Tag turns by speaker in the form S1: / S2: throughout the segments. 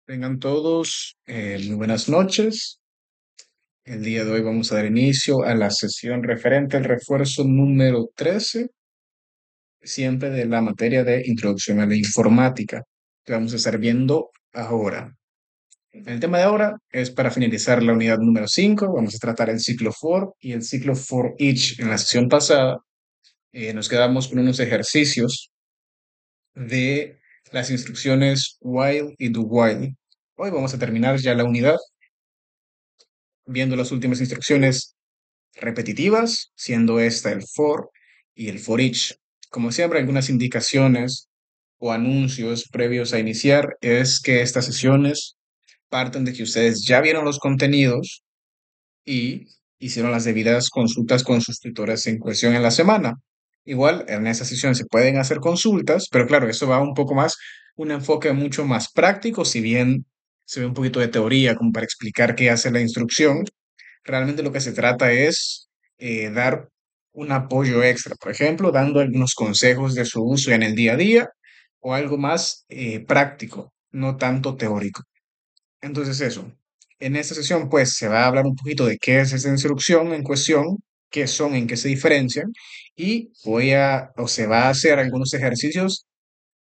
S1: Tengan todos muy buenas noches. El día de hoy vamos a dar inicio a la sesión referente al refuerzo número 13, siempre de la materia de Introducción a la Informática, que vamos a estar viendo ahora. El tema de ahora es para finalizar la unidad número 5. Vamos a tratar el ciclo for y el ciclo for each. En la sesión pasada nos quedamos con unos ejercicios de las instrucciones while y do while. Hoy vamos a terminar ya la unidad viendo las últimas instrucciones repetitivas, siendo esta el for y el for each. Como siempre, algunas indicaciones o anuncios previos a iniciar es que estas sesiones parten de que ustedes ya vieron los contenidos y hicieron las debidas consultas con sus tutores en cuestión en la semana. Igual, en esa sesión se pueden hacer consultas, pero claro, eso va un poco más, un enfoque mucho más práctico, si bien se ve un poquito de teoría como para explicar qué hace la instrucción. Realmente lo que se trata es dar un apoyo extra, por ejemplo, dando algunos consejos de su uso en el día a día o algo más práctico, no tanto teórico. Entonces eso, en esta sesión pues se va a hablar un poquito de qué es esa instrucción en cuestión, qué son, en qué se diferencian y o se va a hacer algunos ejercicios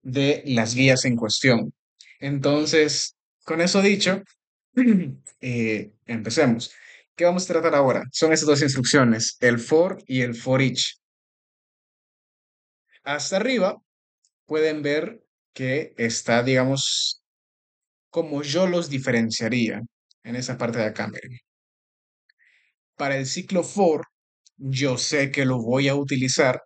S1: de las guías en cuestión. Entonces, con eso dicho, empecemos. ¿Qué vamos a tratar ahora? Son estas dos instrucciones, el for y el for each. Hasta arriba pueden ver que está, digamos, como yo los diferenciaría en esa parte de acá. Miren. Para el ciclo for, yo sé que lo voy a utilizar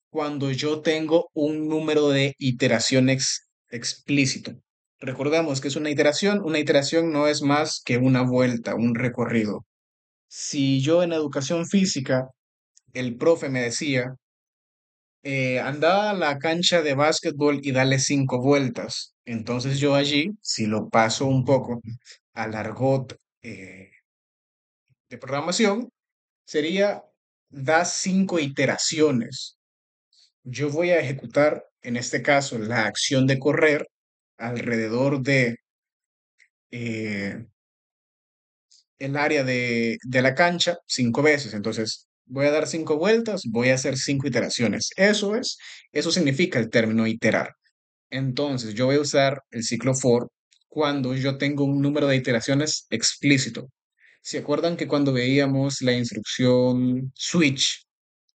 S1: cuando yo tengo un número de iteraciones explícito. Recordamos que es una iteración. Una iteración no es más que una vuelta, un recorrido. Si yo en educación física, el profe me decía, anda a la cancha de básquetbol y dale 5 vueltas. Entonces yo allí, si lo paso un poco al argot de programación, sería da 5 iteraciones. Yo voy a ejecutar, en este caso, la acción de correr alrededor de eh, el área de la cancha 5 veces. Entonces, voy a dar 5 vueltas, voy a hacer 5 iteraciones. Eso significa el término iterar. Entonces, yo voy a usar el ciclo for cuando yo tengo un número de iteraciones explícito. ¿Se acuerdan que cuando veíamos la instrucción switch,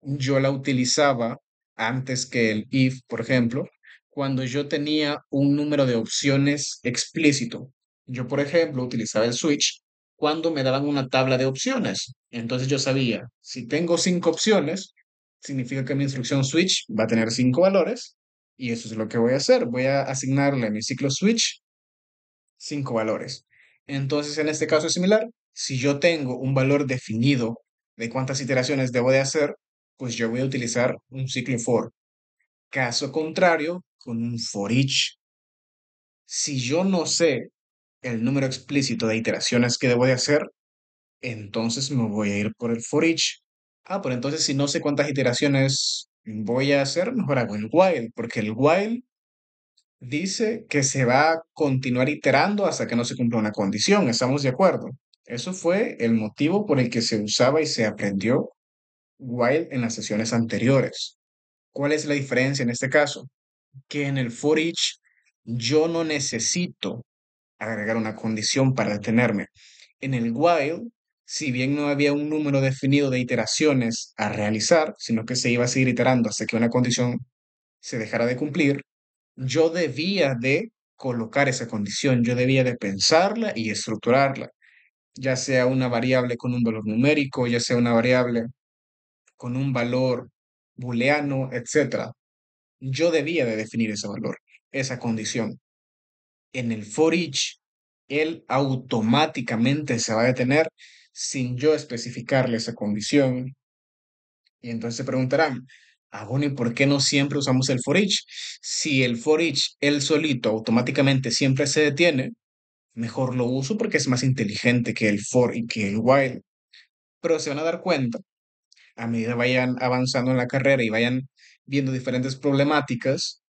S1: yo la utilizaba antes que el if, por ejemplo, cuando yo tenía un número de opciones explícito? Yo, por ejemplo, utilizaba el switch cuando me daban una tabla de opciones. Entonces yo sabía, si tengo 5 opciones, significa que mi instrucción switch va a tener 5 valores y eso es lo que voy a hacer. Voy a asignarle a mi ciclo switch 5 valores. Entonces, en este caso es similar. Si yo tengo un valor definido de cuántas iteraciones debo de hacer, pues yo voy a utilizar un ciclo for. Caso contrario, con un for each. Si yo no sé el número explícito de iteraciones que debo de hacer, entonces me voy a ir por el for each. Pero entonces si no sé cuántas iteraciones voy a hacer, mejor hago el while, porque el while dice que se va a continuar iterando hasta que no se cumpla una condición. ¿Estamos de acuerdo? Eso fue el motivo por el que se usaba y se aprendió while en las sesiones anteriores. ¿Cuál es la diferencia en este caso? Que en el for each yo no necesito agregar una condición para detenerme. En el while, si bien no había un número definido de iteraciones a realizar, sino que se iba a seguir iterando hasta que una condición se dejara de cumplir, yo debía de colocar esa condición, yo debía de pensarla y estructurarla, ya sea una variable con un valor numérico, ya sea una variable con un valor booleano, etcétera. Yo debía de definir ese valor, esa condición. En el for each, él automáticamente se va a detener sin yo especificarle esa condición. Y entonces se preguntarán, bueno, ¿y por qué no siempre usamos el for each? Si el for each, él solito, automáticamente siempre se detiene, mejor lo uso porque es más inteligente que el for y que el while. Pero se van a dar cuenta, a medida vayan avanzando en la carrera y vayan viendo diferentes problemáticas,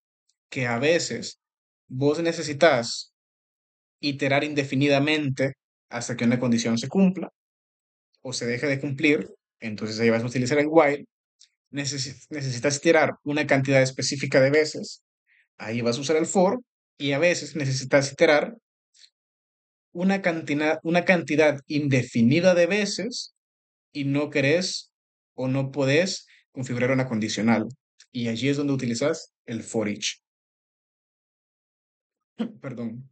S1: que a veces vos necesitas iterar indefinidamente hasta que una condición se cumpla o se deje de cumplir, entonces ahí vas a utilizar el while. Necesitas iterar una cantidad específica de veces, ahí vas a usar el for, y a veces necesitas iterar una cantidad indefinida de veces y no querés o no podés configurar una condicional. Y allí es donde utilizas el for each. Perdón.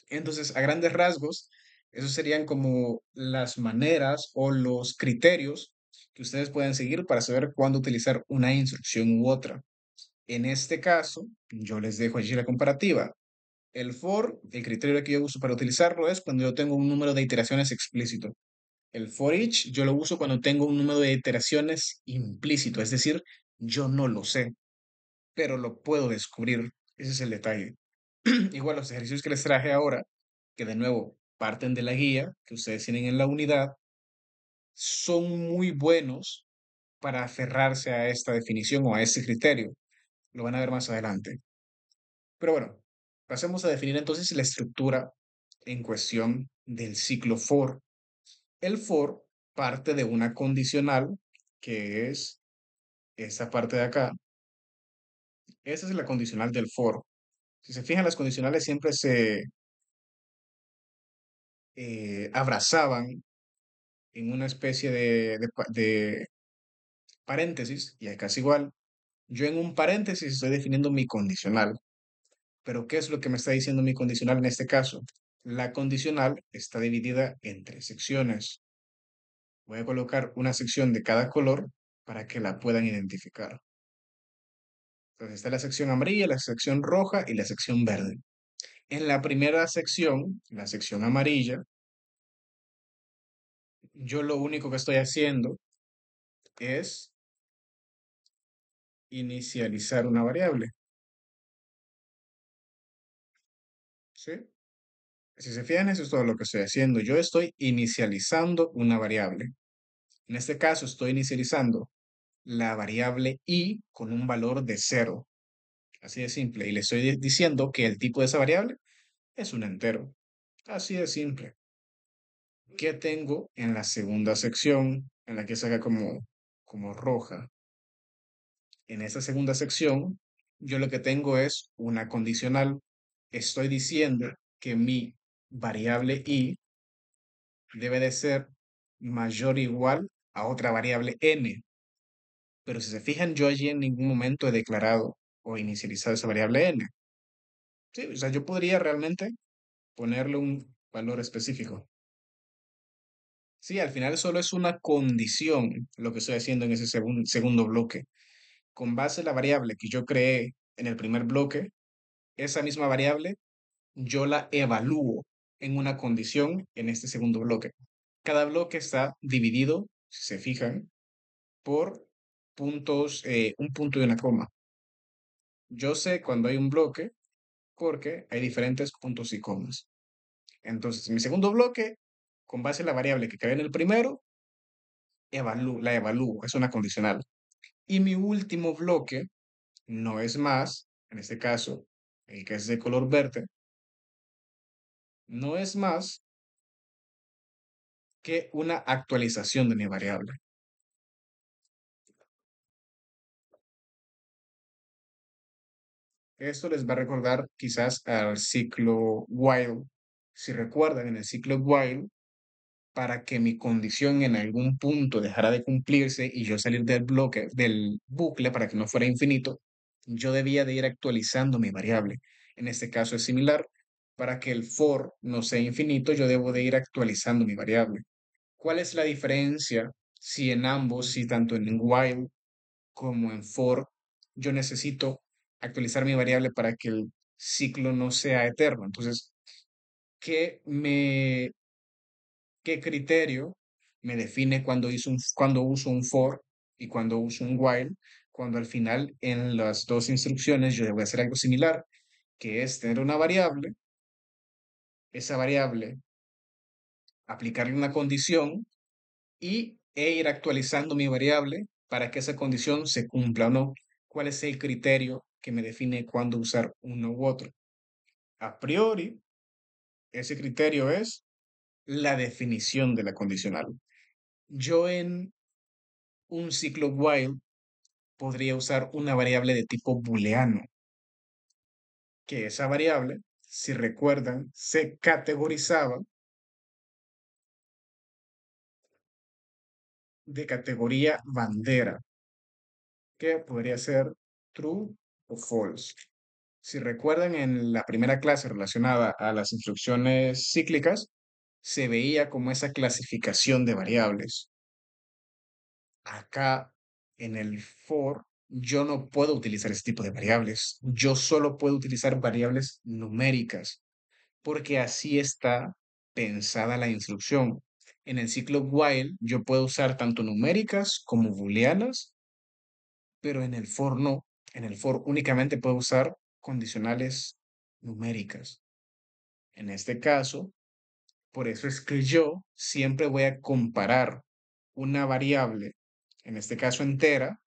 S1: Entonces, a grandes rasgos, esos serían como las maneras o los criterios que ustedes pueden seguir para saber cuándo utilizar una instrucción u otra. En este caso, yo les dejo allí la comparativa. El for, el criterio que yo uso para utilizarlo es cuando yo tengo un número de iteraciones explícito. El for each yo lo uso cuando tengo un número de iteraciones implícito, es decir, yo no lo sé, pero lo puedo descubrir. Ese es el detalle. Igual los ejercicios que les traje ahora, que de nuevo parten de la guía que ustedes tienen en la unidad, son muy buenos para aferrarse a esta definición o a ese criterio. Lo van a ver más adelante. Pero bueno, pasemos a definir entonces la estructura en cuestión del ciclo for. El for parte de una condicional que es esta parte de acá. Esa es la condicional del for. Si se fijan, las condicionales siempre se abrazaban en una especie de paréntesis, y acá es igual. Yo en un paréntesis estoy definiendo mi condicional. Pero ¿qué es lo que me está diciendo mi condicional en este caso? La condicional está dividida en tres secciones. Voy a colocar una sección de cada color para que la puedan identificar. Entonces está la sección amarilla, la sección roja y la sección verde. En la primera sección, la sección amarilla, yo lo único que estoy haciendo es inicializar una variable. ¿Sí? Si se fijan, eso es todo lo que estoy haciendo. Yo estoy inicializando una variable. En este caso, estoy inicializando la variable i con un valor de 0. Así de simple. Y le estoy diciendo que el tipo de esa variable es un entero. Así de simple. ¿Qué tengo en la segunda sección, en la que saca como roja? En esa segunda sección, yo lo que tengo es una condicional. Estoy diciendo que mi variable i debe de ser mayor o igual a otra variable n. Pero si se fijan, yo allí en ningún momento he declarado o inicializado esa variable n. Sí, o sea, yo podría realmente ponerle un valor específico. Sí, al final solo es una condición lo que estoy haciendo en ese segundo bloque. Con base en la variable que yo creé en el primer bloque, esa misma variable yo la evalúo en una condición en este segundo bloque. Cada bloque está dividido, si se fijan, por puntos, un punto y una coma. Yo sé cuando hay un bloque porque hay diferentes puntos y comas. Entonces, mi segundo bloque, con base en la variable que queda en el primero, la evalúo, es una condicional. Y mi último bloque no es más, en este caso, el que es de color verde, no es más que una actualización de mi variable. Esto les va a recordar quizás al ciclo while. Si recuerdan, en el ciclo while, para que mi condición en algún punto dejara de cumplirse y yo salir del bloque, del bucle para que no fuera infinito, yo debía de ir actualizando mi variable. En este caso es similar. Para que el for no sea infinito, yo debo de ir actualizando mi variable. ¿Cuál es la diferencia si en ambos, si tanto en while como en for, yo necesito actualizar mi variable para que el ciclo no sea eterno? Entonces, ¿qué me qué criterio me define cuando uso un for y cuando uso un while, cuando al final en las dos instrucciones yo voy a hacer algo similar, que es tener una variable, esa variable, aplicarle una condición e ir actualizando mi variable para que esa condición se cumpla o no. ¿Cuál es el criterio que me define cuándo usar uno u otro? A priori, Ese criterio es la definición de la condicional. Yo en un ciclo while podría usar una variable de tipo booleano, que esa variable, si recuerdan, se categorizaba de categoría bandera, que podría ser true o false. Si recuerdan en la primera clase relacionada a las instrucciones cíclicas, se veía como esa clasificación de variables. Acá en el for, yo no puedo utilizar ese tipo de variables. Yo solo puedo utilizar variables numéricas, porque así está pensada la instrucción. En el ciclo while, yo puedo usar tanto numéricas como booleanas, pero en el for no. En el for únicamente puedo usar condicionales numéricas. En este caso, por eso es que yo siempre voy a comparar una variable, en este caso entera,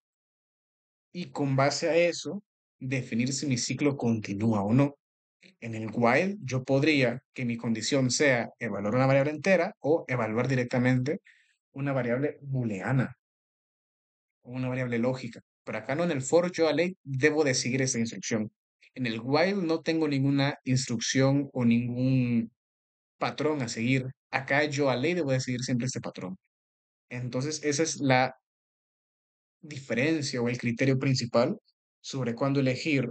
S1: y con base a eso, definir si mi ciclo continúa o no. En el while, yo podría que mi condición sea evaluar una variable entera o evaluar directamente una variable booleana o una variable lógica. Pero acá no, en el for yo a ley debo de seguir esa instrucción. En el while no tengo ninguna instrucción o ningún patrón a seguir. Acá yo a ley debo de seguir siempre este patrón. Entonces, esa es la diferencia o el criterio principal sobre cuándo elegir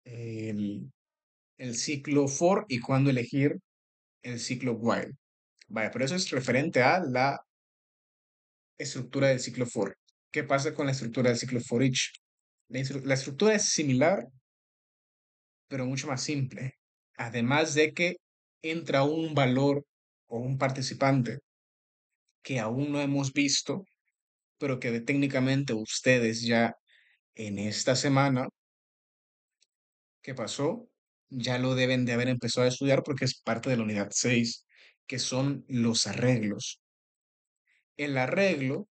S1: el, el ciclo for y cuándo elegir el ciclo while. Vaya, pero eso es referente a la estructura del ciclo for. ¿Qué pasa con la estructura del ciclo for each? La estructura es similar, pero mucho más simple. Además de que entra un valor o un participante que aún no hemos visto, pero que técnicamente ustedes ya en esta semana que pasó, ya lo deben de haber empezado a estudiar porque es parte de la unidad 6, que son los arreglos. El arreglo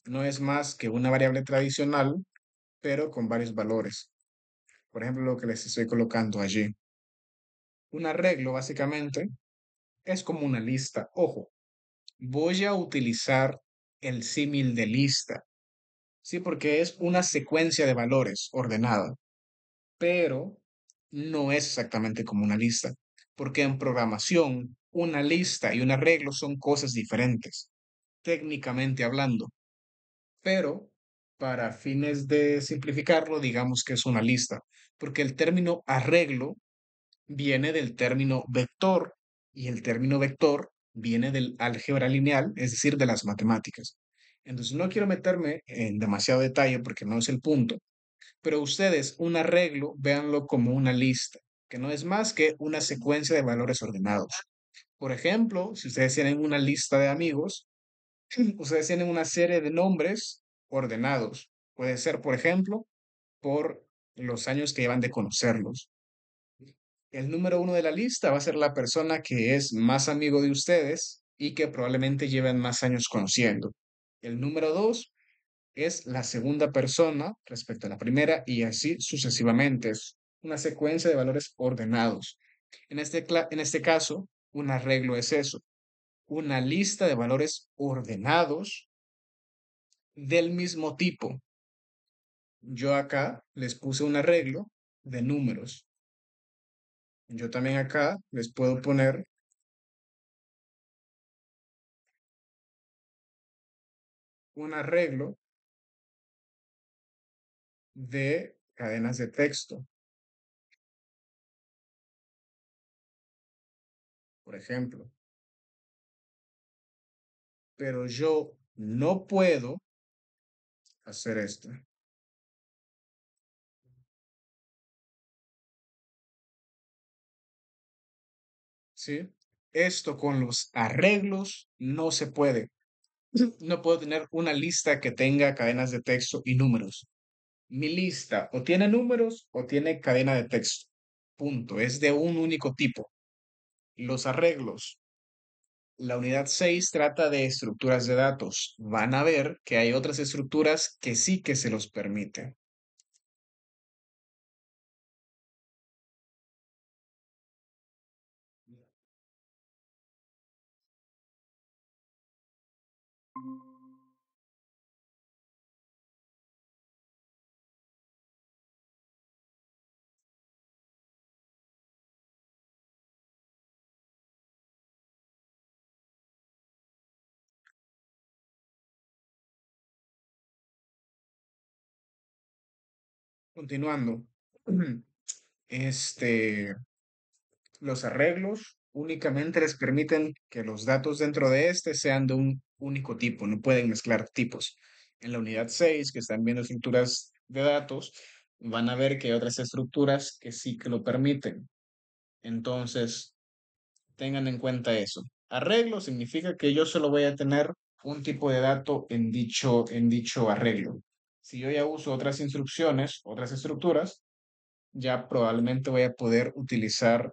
S1: no es más que una variable tradicional, pero con varios valores. Por ejemplo, lo que les estoy colocando allí. Un arreglo básicamente es como una lista. Ojo, voy a utilizar el símil de lista, sí, porque es una secuencia de valores ordenada, pero no es exactamente como una lista, porque en programación una lista y un arreglo son cosas diferentes, técnicamente hablando, pero para fines de simplificarlo, digamos que es una lista, porque el término arreglo viene del término vector y el término vector viene del álgebra lineal, es decir, de las matemáticas. Entonces no quiero meterme en demasiado detalle porque no es el punto, pero ustedes un arreglo, véanlo como una lista, que no es más que una secuencia de valores ordenados. Por ejemplo, si ustedes tienen una lista de amigos, ustedes tienen una serie de nombres ordenados. Puede ser, por ejemplo, por los años que llevan de conocerlos. El número uno de la lista va a ser la persona que es más amigo de ustedes y que probablemente lleven más años conociendo. El número dos es la segunda persona respecto a la primera y así sucesivamente. Es una secuencia de valores ordenados. En este caso, un arreglo es eso, una lista de valores ordenados del mismo tipo. Yo acá les puse un arreglo de números. Yo también acá les puedo poner un arreglo de cadenas de texto, por ejemplo. Pero yo no puedo hacer esto, ¿sí? Esto con los arreglos no se puede. No puedo tener una lista que tenga cadenas de texto y números. Mi lista o tiene números o tiene cadena de texto. Punto. Es de un único tipo. Los arreglos. La unidad 6 trata de estructuras de datos. Van a ver que hay otras estructuras que sí que se los permiten. Continuando. Este, los arreglos únicamente les permiten que los datos dentro de este sean de un único tipo, no pueden mezclar tipos. En la unidad 6, que están viendo estructuras de datos, van a ver que hay otras estructuras que sí que lo permiten. Entonces, tengan en cuenta eso. Arreglo significa que yo solo voy a tener un tipo de dato en dicho arreglo. Si yo ya uso otras instrucciones, otras estructuras, ya probablemente voy a poder utilizar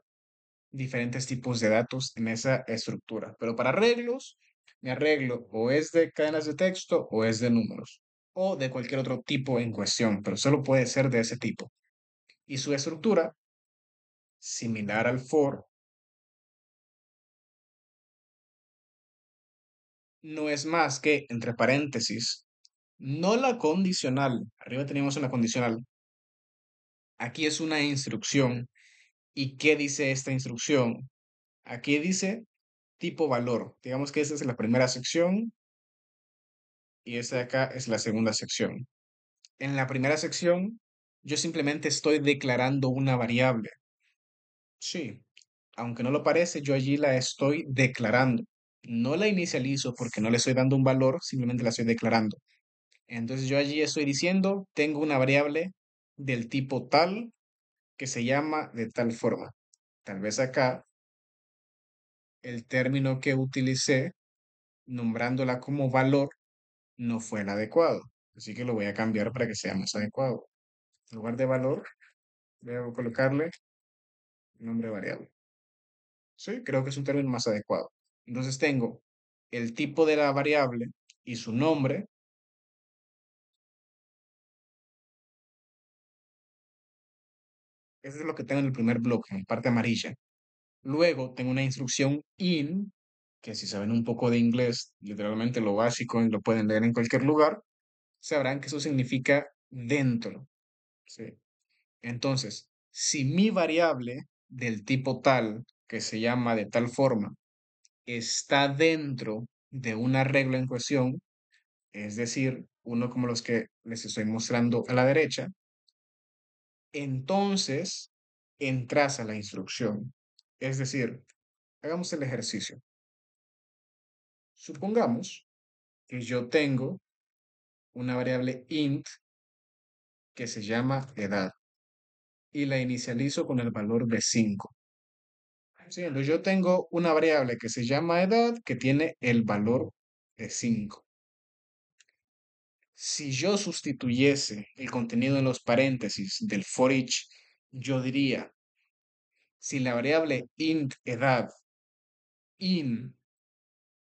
S1: diferentes tipos de datos en esa estructura. Pero para arreglos, mi arreglo o es de cadenas de texto o es de números o de cualquier otro tipo en cuestión, pero solo puede ser de ese tipo. Y su estructura, similar al for, no es más que, entre paréntesis, no la condicional. Arriba teníamos una condicional. Aquí es una instrucción. ¿Y qué dice esta instrucción? Aquí dice tipo valor. Digamos que esta es la primera sección y esta de acá es la segunda sección. En la primera sección, yo simplemente estoy declarando una variable. Sí, aunque no lo parece, yo allí la estoy declarando. No la inicializo porque no le estoy dando un valor, simplemente la estoy declarando. Entonces yo allí estoy diciendo, tengo una variable del tipo tal que se llama de tal forma. Tal vez acá el término que utilicé nombrándola como valor no fue el adecuado. Así que lo voy a cambiar para que sea más adecuado. En lugar de valor, voy a colocarle nombre variable. Sí, creo que es un término más adecuado. Entonces tengo el tipo de la variable y su nombre. Eso es lo que tengo en el primer bloque, en la parte amarilla. Luego tengo una instrucción in, que si saben un poco de inglés, literalmente lo básico y lo pueden leer en cualquier lugar, sabrán que eso significa dentro. ¿Sí? Entonces, si mi variable del tipo tal, que se llama de tal forma, está dentro de una regla en cuestión, es decir, uno como los que les estoy mostrando a la derecha, entonces entras a la instrucción. Es decir, hagamos el ejercicio. Supongamos que yo tengo una variable int que se llama edad y la inicializo con el valor de 5. Sí, entonces yo tengo una variable que se llama edad que tiene el valor de 5. Si yo sustituyese el contenido en los paréntesis del for each, yo diría, si la variable int edad in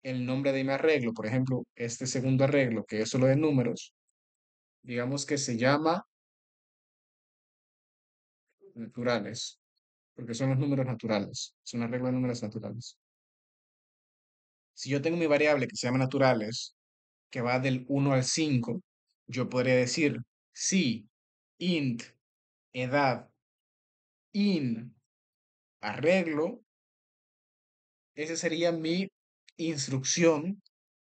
S1: el nombre de mi arreglo, por ejemplo, este segundo arreglo que es solo de números, digamos que se llama naturales, porque son los números naturales, es un arreglo de números naturales. Si yo tengo mi variable que se llama naturales, que va del 1 al 5, yo podría decir, si int edad in arreglo, esa sería mi instrucción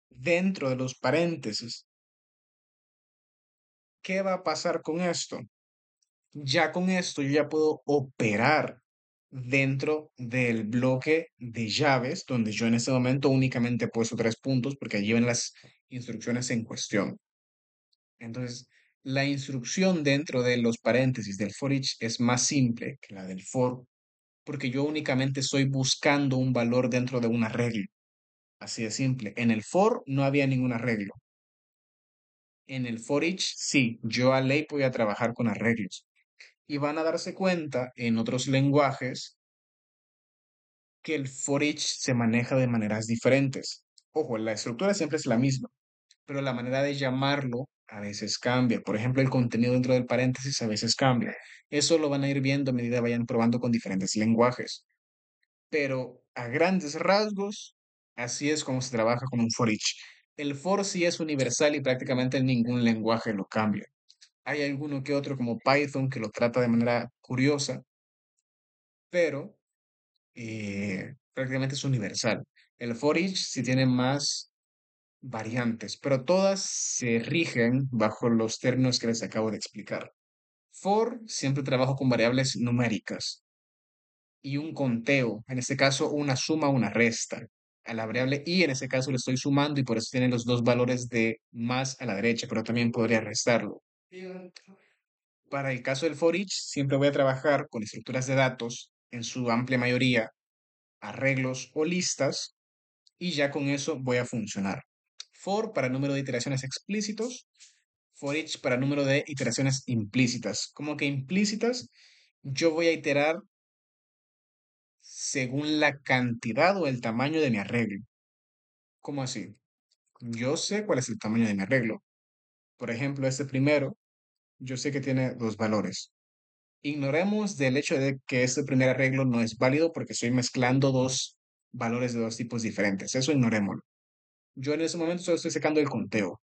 S1: dentro de los paréntesis. ¿Qué va a pasar con esto? Ya con esto yo ya puedo operar dentro del bloque de llaves, donde yo en este momento únicamente he puesto 3 puntos porque allí ven las instrucciones en cuestión. Entonces, la instrucción dentro de los paréntesis del for each es más simple que la del for, porque yo únicamente estoy buscando un valor dentro de un arreglo. Así de simple. En el for no había ningún arreglo. En el for each, sí, yo a ley voy a trabajar con arreglos. Y van a darse cuenta en otros lenguajes que el for each se maneja de maneras diferentes. Ojo, la estructura siempre es la misma, pero la manera de llamarlo a veces cambia. Por ejemplo, el contenido dentro del paréntesis a veces cambia. Eso lo van a ir viendo a medida que vayan probando con diferentes lenguajes. Pero a grandes rasgos, así es como se trabaja con un for each. El for sí es universal y prácticamente ningún lenguaje lo cambia. Hay alguno que otro como Python que lo trata de manera curiosa, pero prácticamente es universal. El for each sí tiene más variantes, pero todas se rigen bajo los términos que les acabo de explicar. For siempre trabajo con variables numéricas y un conteo, en este caso una suma, una resta. A la variable i en este caso le estoy sumando y por eso tiene los dos valores de más a la derecha, pero también podría restarlo. Para el caso del for each, siempre voy a trabajar con estructuras de datos, en su amplia mayoría, arreglos o listas, y ya con eso voy a funcionar. For para número de iteraciones explícitos, for each para número de iteraciones implícitas. Como que implícitas, yo voy a iterar según la cantidad o el tamaño de mi arreglo. ¿Cómo así? Yo sé cuál es el tamaño de mi arreglo. Por ejemplo, este primero, yo sé que tiene dos valores. Ignoremos del hecho de que este primer arreglo no es válido porque estoy mezclando dos valores de dos tipos diferentes. Eso ignorémoslo. Yo en ese momento solo estoy sacando el conteo.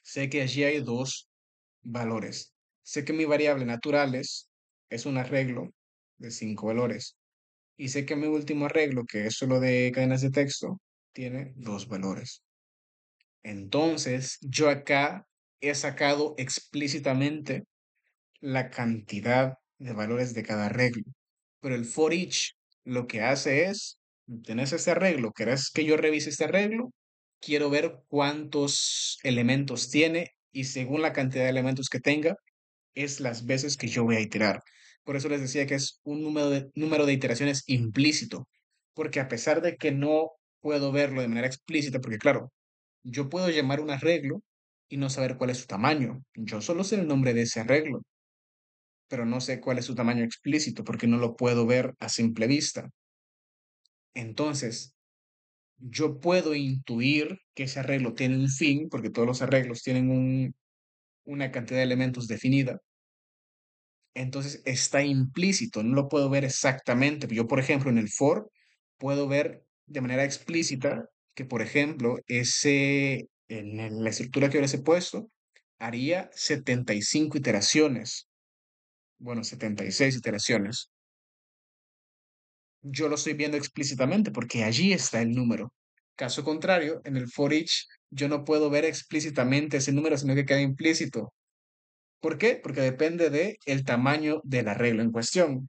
S1: Sé que allí hay dos valores. Sé que mi variable naturales es un arreglo de cinco valores. Y sé que mi último arreglo, que es solo de cadenas de texto, tiene dos valores. Entonces, yo acá he sacado explícitamente la cantidad de valores de cada arreglo. Pero el for each lo que hace es, tenés este arreglo, ¿querés que yo revise este arreglo? Quiero ver cuántos elementos tiene y según la cantidad de elementos que tenga, es las veces que yo voy a iterar. Por eso les decía que es un número de iteraciones implícito, porque a pesar de que no puedo verlo de manera explícita, porque claro, yo puedo llamar un arreglo y no saber cuál es su tamaño. Yo solo sé el nombre de ese arreglo, pero no sé cuál es su tamaño explícito porque no lo puedo ver a simple vista. Entonces, yo puedo intuir que ese arreglo tiene un fin, porque todos los arreglos tienen una cantidad de elementos definida. Entonces está implícito, no lo puedo ver exactamente. Yo, por ejemplo, en el for puedo ver de manera explícita que, por ejemplo, la estructura que yo les he puesto haría 75 iteraciones. Bueno, 76 iteraciones. Yo lo estoy viendo explícitamente porque allí está el número. Caso contrario, en el for each yo no puedo ver explícitamente ese número, sino que queda implícito. ¿Por qué? Porque depende de el tamaño del arreglo en cuestión.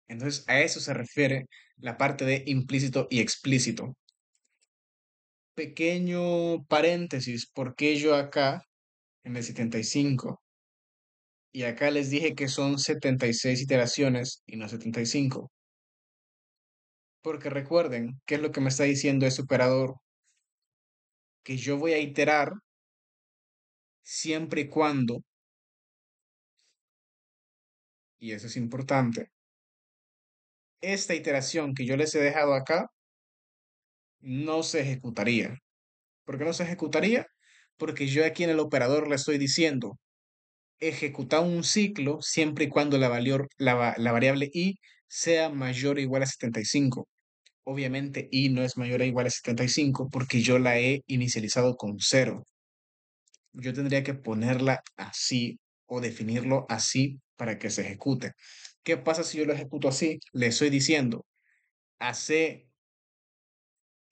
S1: Entonces, a eso se refiere la parte de implícito y explícito. Pequeño paréntesis, ¿por qué yo acá en el 75 y acá les dije que son 76 iteraciones y no 75? Porque recuerden, ¿qué es lo que me está diciendo ese operador? Que yo voy a iterar siempre y cuando, y eso es importante, esta iteración que yo les he dejado acá no se ejecutaría. ¿Por qué no se ejecutaría? Porque yo aquí en el operador le estoy diciendo ejecutar un ciclo siempre y cuando la variable i sea mayor o igual a 75. Obviamente i no es mayor o igual a 75 porque yo la he inicializado con cero. Yo tendría que ponerla así o definirlo así para que se ejecute. ¿Qué pasa si yo lo ejecuto así? Le estoy diciendo, hace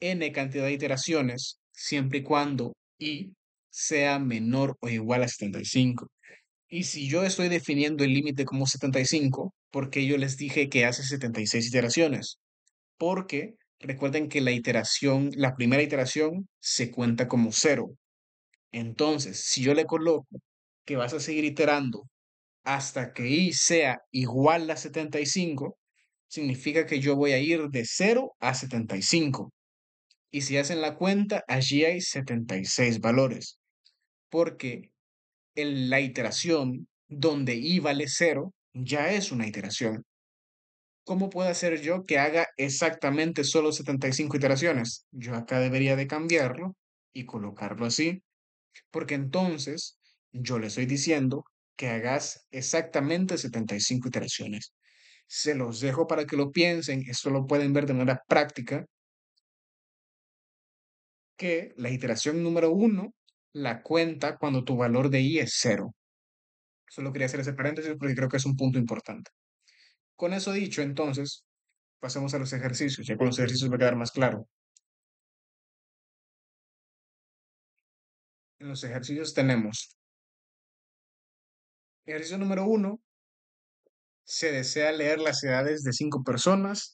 S1: n cantidad de iteraciones siempre y cuando i sea menor o igual a 75. Y si yo estoy definiendo el límite como 75, ¿por qué yo les dije que hace 76 iteraciones? Porque recuerden que la primera iteración se cuenta como cero. Entonces, si yo le coloco que vas a seguir iterando hasta que i sea igual a 75, significa que yo voy a ir de cero a 75. Y si hacen la cuenta, allí hay 76 valores, porque la iteración donde i vale cero ya es una iteración. ¿Cómo puedo hacer yo que haga exactamente solo 75 iteraciones? Yo acá debería de cambiarlo y colocarlo así, porque entonces yo le estoy diciendo que hagas exactamente 75 iteraciones. Se los dejo para que lo piensen, esto lo pueden ver de manera práctica. que la iteración número uno la cuenta cuando tu valor de i es cero. Solo quería hacer ese paréntesis porque creo que es un punto importante. Con eso dicho, entonces, pasemos a los ejercicios. Ya con los ejercicios va a quedar más claro. En los ejercicios tenemos ejercicio número uno, se desea leer las edades de 5 personas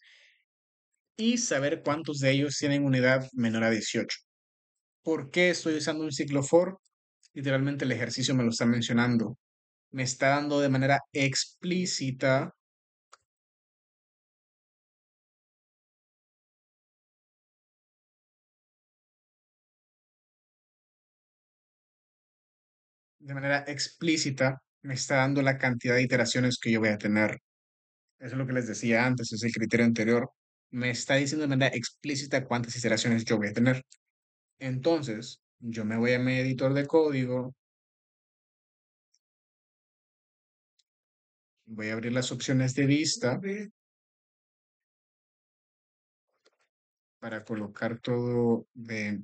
S1: y saber cuántos de ellos tienen una edad menor a 18. ¿Por qué estoy usando un ciclo for? Literalmente el ejercicio me lo está mencionando. Me está dando de manera explícita, me está dando la cantidad de iteraciones que yo voy a tener. Eso es lo que les decía antes, es el criterio anterior. Me está diciendo de manera explícita cuántas iteraciones yo voy a tener. Entonces, yo me voy a mi editor de código, voy a abrir las opciones de vista para colocar todo,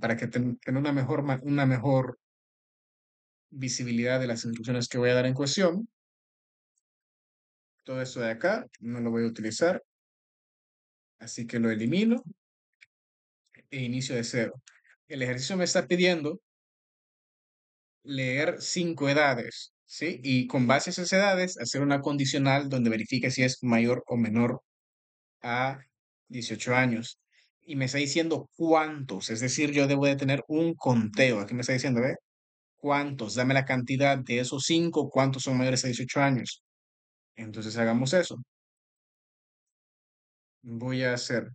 S1: para que tenga una mejor visibilidad de las instrucciones que voy a dar en cuestión. Todo esto de acá no lo voy a utilizar, así que lo elimino e inicio de cero. El ejercicio me está pidiendo leer 5 edades, ¿sí? Y con base a esas edades, hacer una condicional donde verifique si es mayor o menor a 18 años. Y me está diciendo cuántos, es decir, yo debo de tener un conteo. Aquí me está diciendo, ¿ve? ¿Cuántos? Dame la cantidad de esos 5, cuántos son mayores a 18 años. Entonces hagamos eso. Voy a hacer,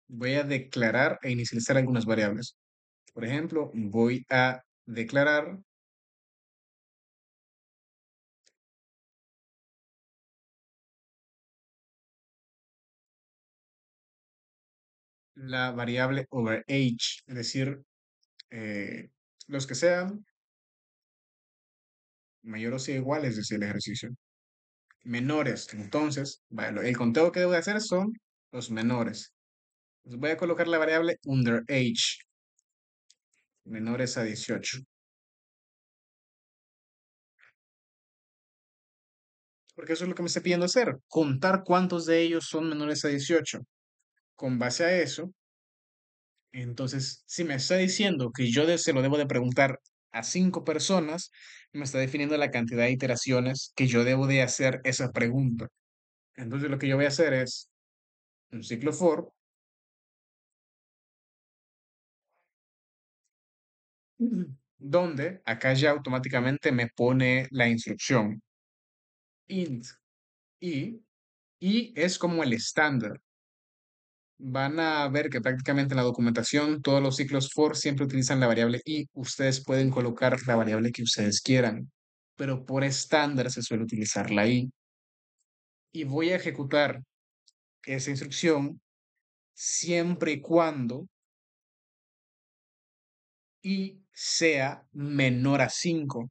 S1: voy a declarar e inicializar algunas variables. Por ejemplo, voy a declarar la variable overage, es decir, eh, los que sean mayores o iguales, decía el ejercicio. Menores, entonces, vale, el conteo que debo de hacer son los menores. Entonces voy a colocar la variable underage, menores a 18, porque eso es lo que me está pidiendo hacer, contar cuántos de ellos son menores a 18. Con base a eso, entonces, si me está diciendo que se lo debo de preguntar a 5 personas, me está definiendo la cantidad de iteraciones que yo debo de hacer esa pregunta. Entonces, lo que yo voy a hacer es un ciclo for, donde acá ya automáticamente me pone la instrucción int i, y es como el estándar. Van a ver que prácticamente en la documentación todos los ciclos for siempre utilizan la variable i. Ustedes pueden colocar la variable que ustedes quieran, pero por estándar se suele utilizar la i. Y voy a ejecutar esa instrucción siempre y cuando i sea menor a 5.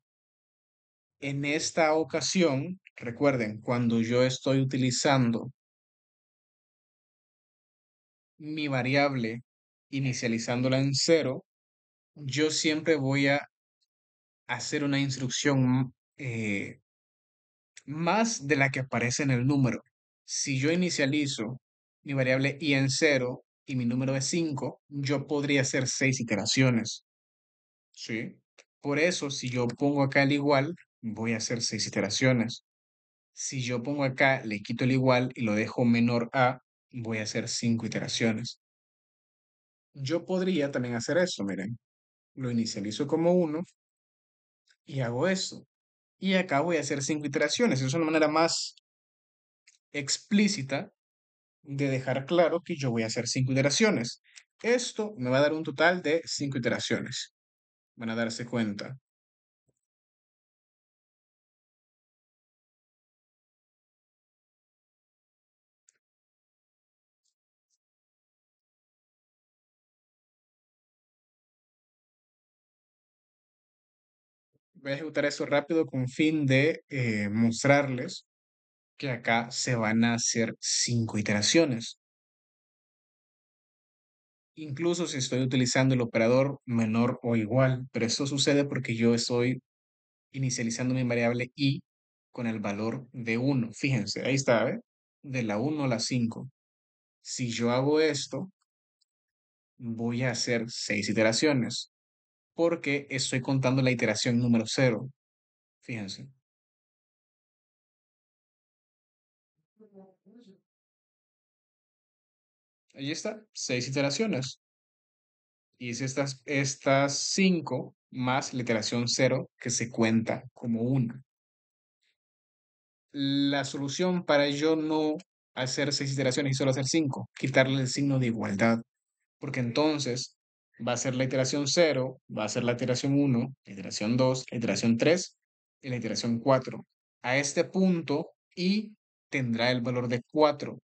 S1: En esta ocasión, recuerden, cuando yo estoy utilizando mi variable inicializándola en cero, yo siempre voy a hacer una instrucción más de la que aparece en el número. Si yo inicializo mi variable i en cero y mi número es 5, yo podría hacer 6 iteraciones. ¿Sí? Por eso, si yo pongo acá el igual, voy a hacer 6 iteraciones. Si yo pongo acá, le quito el igual y lo dejo menor a, voy a hacer 5 iteraciones. Yo podría también hacer eso, miren. Lo inicializo como uno y hago eso. Y acá voy a hacer 5 iteraciones. Es una manera más explícita de dejar claro que yo voy a hacer 5 iteraciones. Esto me va a dar un total de 5 iteraciones. Van a darse cuenta. Voy a ejecutar eso rápido con fin de mostrarles que acá se van a hacer 5 iteraciones. incluso si estoy utilizando el operador menor o igual, pero esto sucede porque yo estoy inicializando mi variable i con el valor de 1. Fíjense, ahí está, ¿ve? De la 1 a la 5. Si yo hago esto, voy a hacer 6 iteraciones, porque estoy contando la iteración número 0. Fíjense. Ahí está, 6 iteraciones. Hice estas 5 más la iteración 0 que se cuenta como una. La solución para yo no hacer 6 iteraciones y solo hacer 5, quitarle el signo de igualdad, porque entonces va a ser la iteración 0, va a ser la iteración 1, la iteración 2, la iteración 3 y la iteración 4. A este punto, i tendrá el valor de 4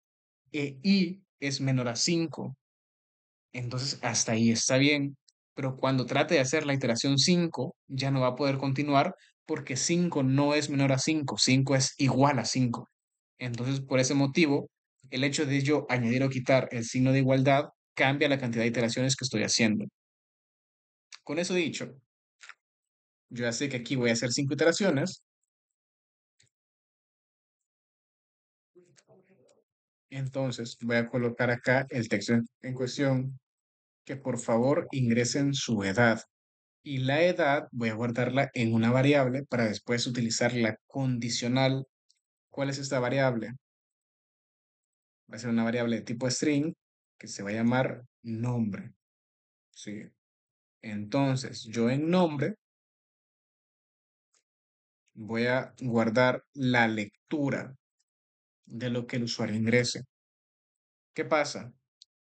S1: e i es menor a 5. Entonces, hasta ahí está bien, pero cuando trate de hacer la iteración 5 ya no va a poder continuar porque 5 no es menor a 5, 5 es igual a 5. Entonces, por ese motivo, el hecho de yo añadir o quitar el signo de igualdad cambia la cantidad de iteraciones que estoy haciendo. Con eso dicho, yo ya sé que aquí voy a hacer 5 iteraciones, entonces voy a colocar acá el texto en cuestión, que por favor ingresen su edad. Y la edad voy a guardarla en una variable para después utilizar la condicional. ¿Cuál es esta variable? Va a ser una variable de tipo string que se va a llamar nombre. ¿Sí? Entonces, yo en nombre voy a guardar la lectura de lo que el usuario ingrese. ¿Qué pasa?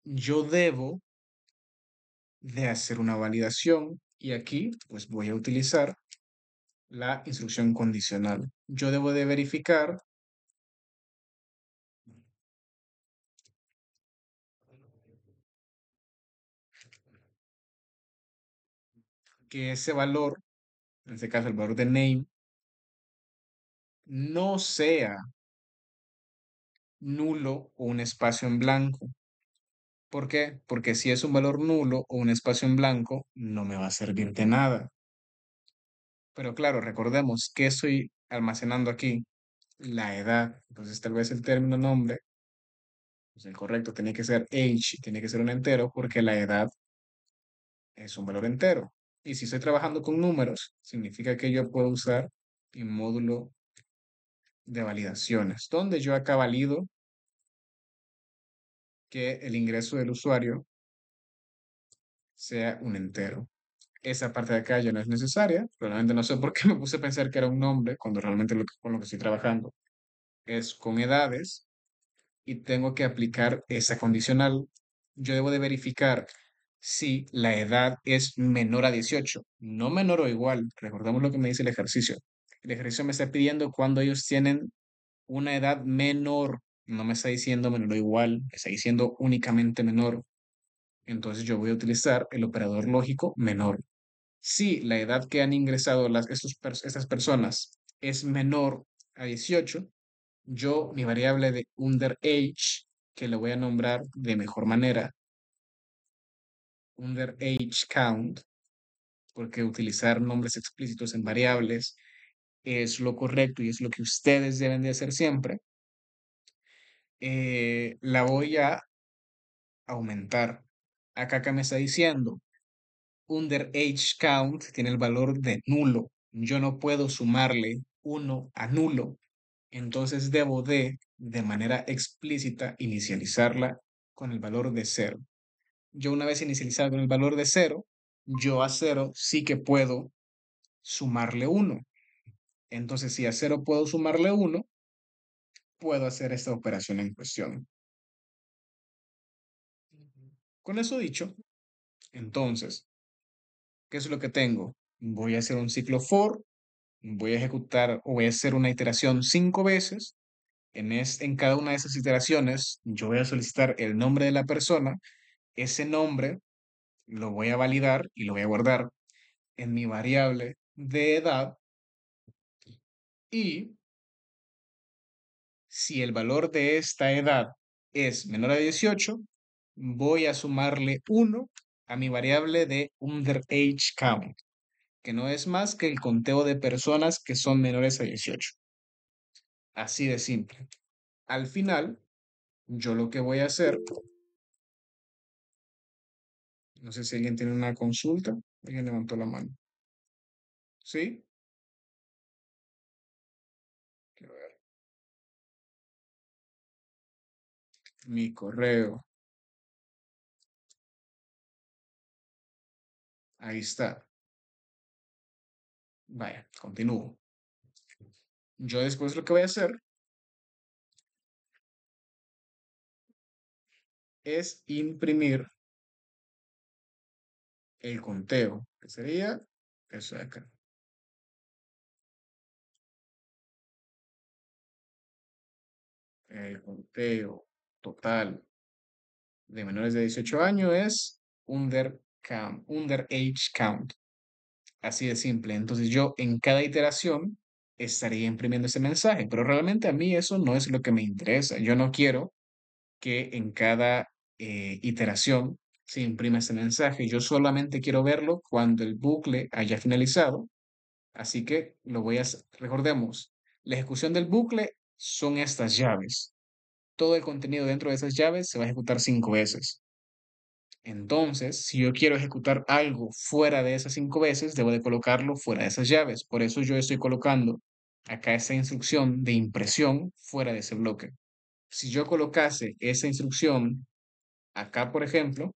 S1: Yo debo de hacer una validación y aquí pues voy a utilizar la instrucción condicional. Yo debo de verificar que ese valor, en este caso el valor de name, no sea nulo o un espacio en blanco. ¿Por qué? Porque si es un valor nulo o un espacio en blanco, no me va a servir de nada. Pero claro, recordemos que estoy almacenando aquí la edad. Entonces tal vez el término nombre, pues el correcto tiene que ser age, tiene que ser un entero porque la edad es un valor entero. Y si estoy trabajando con números, significa que yo puedo usar el módulo de validaciones, donde yo acá valido que el ingreso del usuario sea un entero. Esa parte de acá ya no es necesaria. Probablemente no sé por qué me puse a pensar que era un nombre cuando realmente con lo que estoy trabajando es con edades y tengo que aplicar esa condicional. Yo debo de verificar si la edad es menor a 18, no menor o igual. Recordamos lo que me dice el ejercicio. El ejercicio me está pidiendo cuando ellos tienen una edad menor. No me está diciendo menor o igual, me está diciendo únicamente menor. Entonces yo voy a utilizar el operador lógico menor. Si la edad que han ingresado estas personas es menor a 18, yo mi variable de underAge, que le voy a nombrar de mejor manera, underAge count, porque utilizar nombres explícitos en variables es lo correcto y es lo que ustedes deben de hacer siempre, la voy a aumentar. Acá que me está diciendo, underAge count tiene el valor de nulo. Yo no puedo sumarle uno a nulo. Entonces debo de manera explícita, inicializarla con el valor de cero. Yo una vez inicializado con el valor de cero, yo a cero sí que puedo sumarle uno. Entonces, si a cero puedo sumarle uno, puedo hacer esta operación en cuestión. Con eso dicho, entonces, ¿qué es lo que tengo? Voy a hacer un ciclo for, voy a ejecutar o voy a hacer una iteración 5 veces. En cada una de esas iteraciones, yo voy a solicitar el nombre de la persona. Ese nombre lo voy a validar y lo voy a guardar en mi variable de edad. Y si el valor de esta edad es menor a 18, voy a sumarle uno a mi variable de underage count, que no es más que el conteo de personas que son menores a 18. Así de simple. Al final, yo lo que voy a hacer, no sé si alguien tiene una consulta, alguien levantó la mano. ¿Sí? Quiero ver. Mi correo. Ahí está. Vaya, continúo. Yo después lo que voy a hacer es imprimir el conteo, que sería eso de acá. El conteo total de menores de 18 años es underage count. Así de simple. Entonces yo en cada iteración estaría imprimiendo ese mensaje, pero realmente a mí eso no es lo que me interesa. Yo no quiero que en cada iteración se imprima ese mensaje. Yo solamente quiero verlo cuando el bucle haya finalizado. Así que lo voy a hacer. Recordemos, la ejecución del bucle son estas llaves. Todo el contenido dentro de esas llaves se va a ejecutar 5 veces. Entonces, si yo quiero ejecutar algo fuera de esas 5 veces, debo de colocarlo fuera de esas llaves. Por eso yo estoy colocando acá esa instrucción de impresión fuera de ese bloque. Si yo colocase esa instrucción acá, por ejemplo,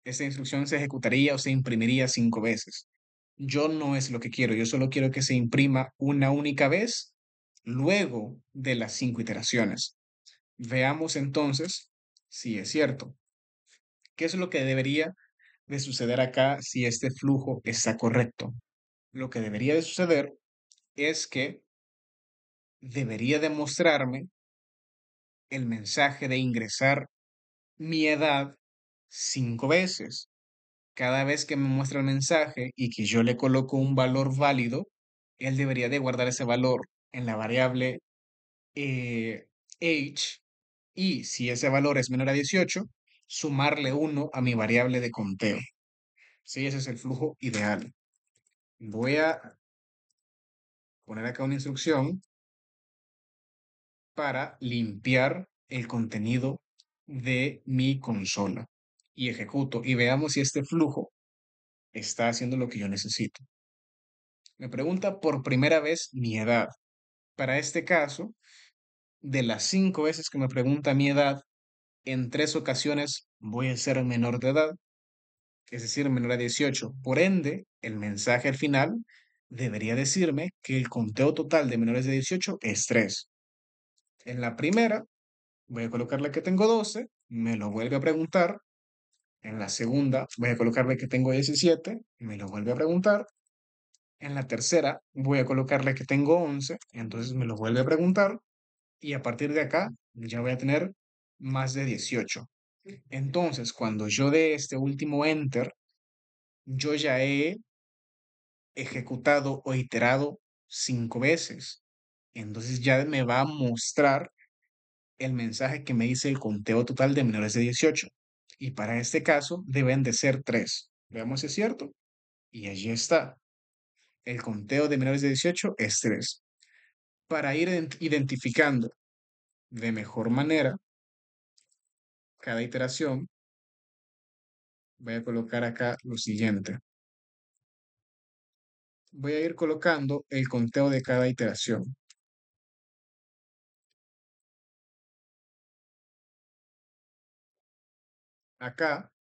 S1: esa instrucción se ejecutaría o se imprimiría 5 veces. Yo no es lo que quiero, yo solo quiero que se imprima una única vez luego de las 5 iteraciones. Veamos entonces si es cierto. ¿Qué es lo que debería de suceder acá si este flujo está correcto? Lo que debería de suceder es que debería demostrarme el mensaje de ingresar mi edad 5 veces. Cada vez que me muestra el mensaje y que yo le coloco un valor válido, él debería de guardar ese valor en la variable age, y si ese valor es menor a 18, sumarle uno a mi variable de conteo. Sí, ese es el flujo ideal. Voy a poner acá una instrucción para limpiar el contenido de mi consola y ejecuto y veamos si este flujo está haciendo lo que yo necesito. Me pregunta por primera vez mi edad. Para este caso, de las 5 veces que me pregunta mi edad, en 3 ocasiones voy a ser menor de edad, es decir, menor a 18. Por ende, el mensaje al final debería decirme que el conteo total de menores de 18 es 3. En la primera, voy a colocarle que tengo 12, me lo vuelve a preguntar. En la segunda, voy a colocarle que tengo 17, me lo vuelve a preguntar. En la tercera, voy a colocarle que tengo 11, entonces me lo vuelve a preguntar. Y a partir de acá, ya voy a tener más de 18. Entonces, cuando yo dé este último enter, yo ya he ejecutado o iterado 5 veces. Entonces ya me va a mostrar el mensaje que me dice el conteo total de menores de 18. Y para este caso deben de ser 3. Veamos si es cierto. Y allí está. El conteo de menores de 18 es 3. Para ir identificando de mejor manera cada iteración, voy a colocar acá lo siguiente. Voy a ir colocando el conteo de cada iteración. Acá.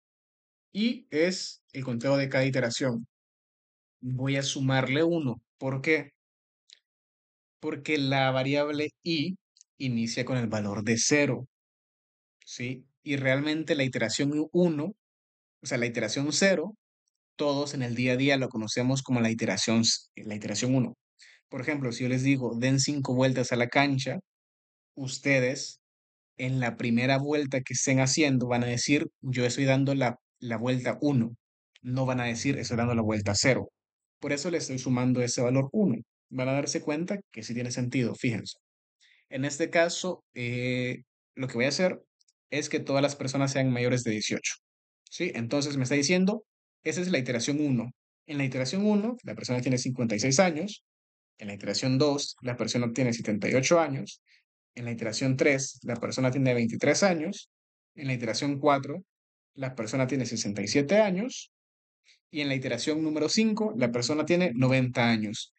S1: Y es el conteo de cada iteración. Voy a sumarle 1. ¿Por qué? Porque la variable i inicia con el valor de 0, ¿sí? Y realmente la iteración 1, o sea, la iteración 0, todos en el día a día lo conocemos como la iteración 1. Por ejemplo, si yo les digo, den 5 vueltas a la cancha, ustedes en la primera vuelta que estén haciendo van a decir, yo estoy dando la vuelta 1. No van a decir, estoy dando la vuelta 0. Por eso le estoy sumando ese valor 1. Van a darse cuenta que sí tiene sentido, fíjense. En este caso, lo que voy a hacer es que todas las personas sean mayores de 18. ¿Sí? Entonces me está diciendo, esa es la iteración uno. En la iteración uno la persona tiene 56 años. En la iteración 2 la persona tiene 78 años. En la iteración 3 la persona tiene 23 años. En la iteración 4 la persona tiene 67 años. Y en la iteración número 5 la persona tiene 90 años.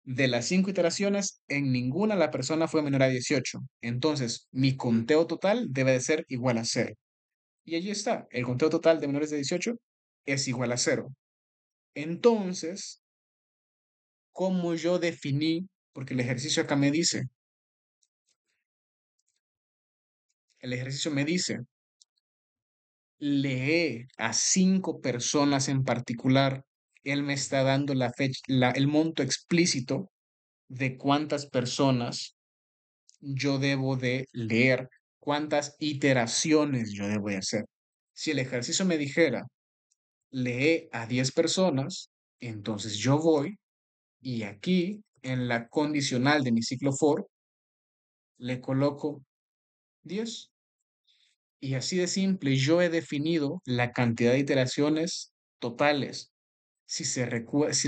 S1: De las 5 iteraciones, en ninguna la persona fue menor a 18. Entonces, mi conteo total debe de ser igual a cero. Y allí está, el conteo total de menores de 18 es igual a cero. Entonces, ¿cómo yo definí? Porque el ejercicio me dice, lee a 5 personas en particular. Él me está dando la fecha, el monto explícito de cuántas personas yo debo de leer, cuántas iteraciones yo debo de hacer. Si el ejercicio me dijera, lee a 10 personas, entonces yo voy y aquí en la condicional de mi ciclo for le coloco 10. Y así de simple, yo he definido la cantidad de iteraciones totales. Si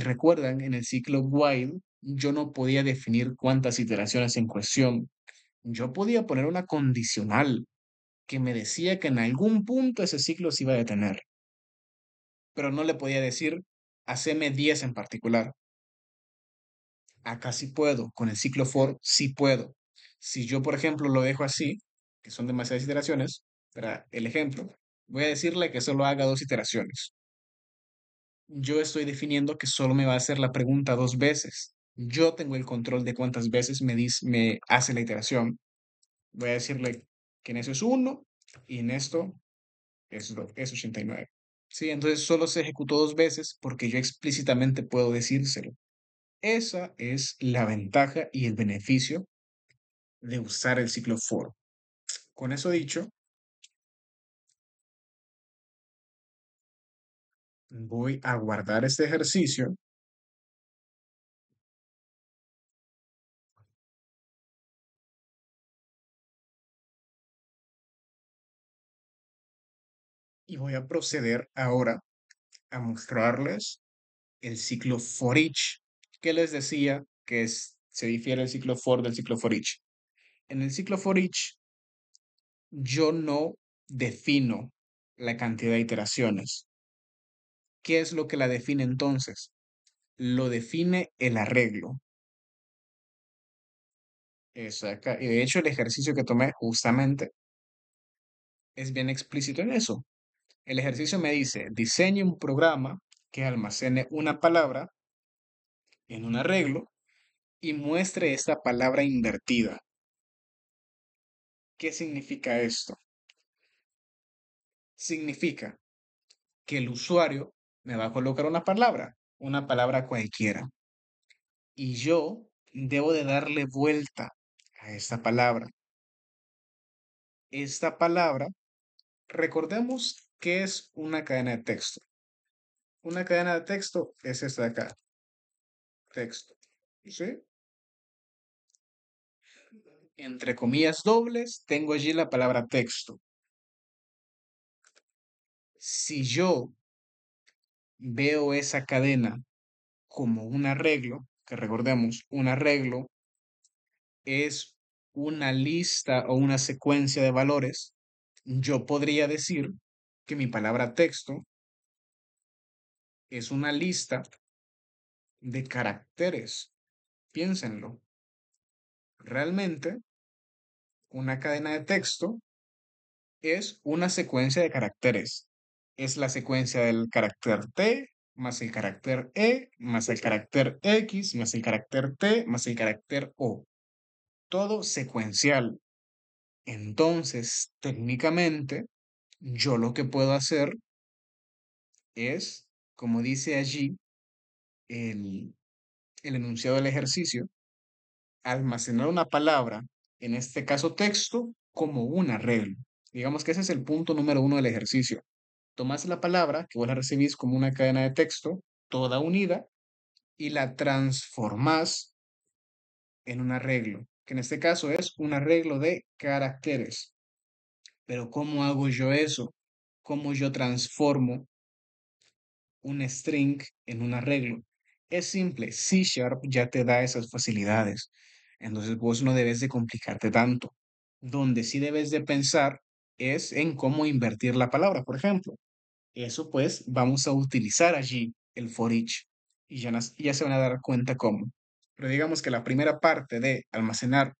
S1: recuerdan, en el ciclo while, yo no podía definir cuántas iteraciones en cuestión. Yo podía poner una condicional que me decía que en algún punto ese ciclo se iba a detener, pero no le podía decir, haceme 10 en particular. Acá sí puedo, con el ciclo for sí puedo. Si yo, por ejemplo, lo dejo así, que son demasiadas iteraciones, para el ejemplo, voy a decirle que solo haga 2 iteraciones. Yo estoy definiendo que solo me va a hacer la pregunta 2 veces. Yo tengo el control de cuántas veces me hace la iteración. Voy a decirle que en eso es 1 y en esto es 89. Sí, entonces solo se ejecutó 2 veces porque yo explícitamente puedo decírselo. Esa es la ventaja y el beneficio de usar el ciclo for. Con eso dicho, voy a guardar este ejercicio y voy a proceder ahora a mostrarles el ciclo for each, que les decía que se difiere el ciclo for del ciclo for each. En el ciclo for each, yo no defino la cantidad de iteraciones. ¿Qué es lo que la define entonces? Lo define el arreglo. Exacto. Y de hecho, el ejercicio que tomé justamente es bien explícito en eso. El ejercicio me dice, diseñe un programa que almacene una palabra en un arreglo y muestre esta palabra invertida. ¿Qué significa esto? Significa que el usuario me va a colocar una palabra cualquiera, y yo debo de darle vuelta a esta palabra. Esta palabra, recordemos que es una cadena de texto. Una cadena de texto es esta de acá, texto, ¿sí? Entre comillas dobles, tengo allí la palabra texto. Si yo veo esa cadena como un arreglo, que recordemos, un arreglo es una lista o una secuencia de valores, yo podría decir que mi palabra texto es una lista de caracteres. Piénsenlo. Realmente, una cadena de texto es una secuencia de caracteres. Es la secuencia del carácter T más el carácter E más el carácter X más el carácter T más el carácter O. Todo secuencial. Entonces, técnicamente, yo lo que puedo hacer es, como dice allí el, el enunciado del ejercicio, almacenar una palabra, en este caso texto, como un arreglo. Digamos que ese es el punto número uno del ejercicio. Tomas la palabra que vos la recibís como una cadena de texto, toda unida, y la transformás en un arreglo, que en este caso es un arreglo de caracteres. Pero ¿cómo hago yo eso? ¿Cómo yo transformo un string en un arreglo? Es simple, C Sharp ya te da esas facilidades. Entonces vos no debes de complicarte tanto. Donde sí debes de pensar es en cómo invertir la palabra, por ejemplo. Eso pues vamos a utilizar allí el for each y ya se van a dar cuenta cómo. Pero digamos que la primera parte de almacenar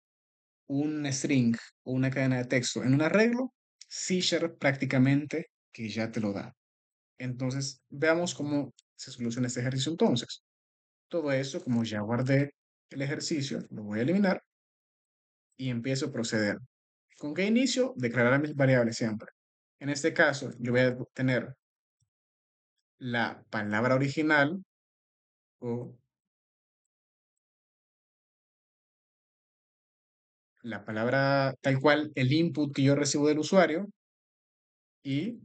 S1: un string o una cadena de texto en un arreglo, C Sharp prácticamente que ya te lo da. Entonces, veamos cómo se soluciona este ejercicio entonces. Todo eso, como ya guardé el ejercicio, lo voy a eliminar y empiezo a proceder. ¿Con qué inicio? Declarar mis variables siempre. En este caso, yo voy a tener la palabra original o la palabra tal cual, el input que yo recibo del usuario y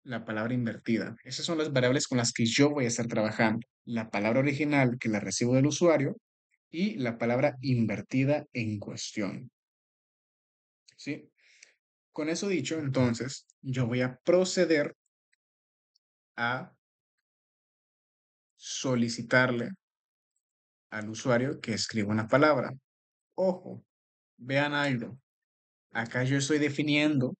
S1: la palabra invertida. Esas son las variables con las que yo voy a estar trabajando. La palabra original que la recibo del usuario y la palabra invertida en cuestión. ¿Sí? Con eso dicho, entonces, yo voy a proceder a solicitarle al usuario que escriba una palabra. Ojo, vean algo. Acá yo estoy definiendo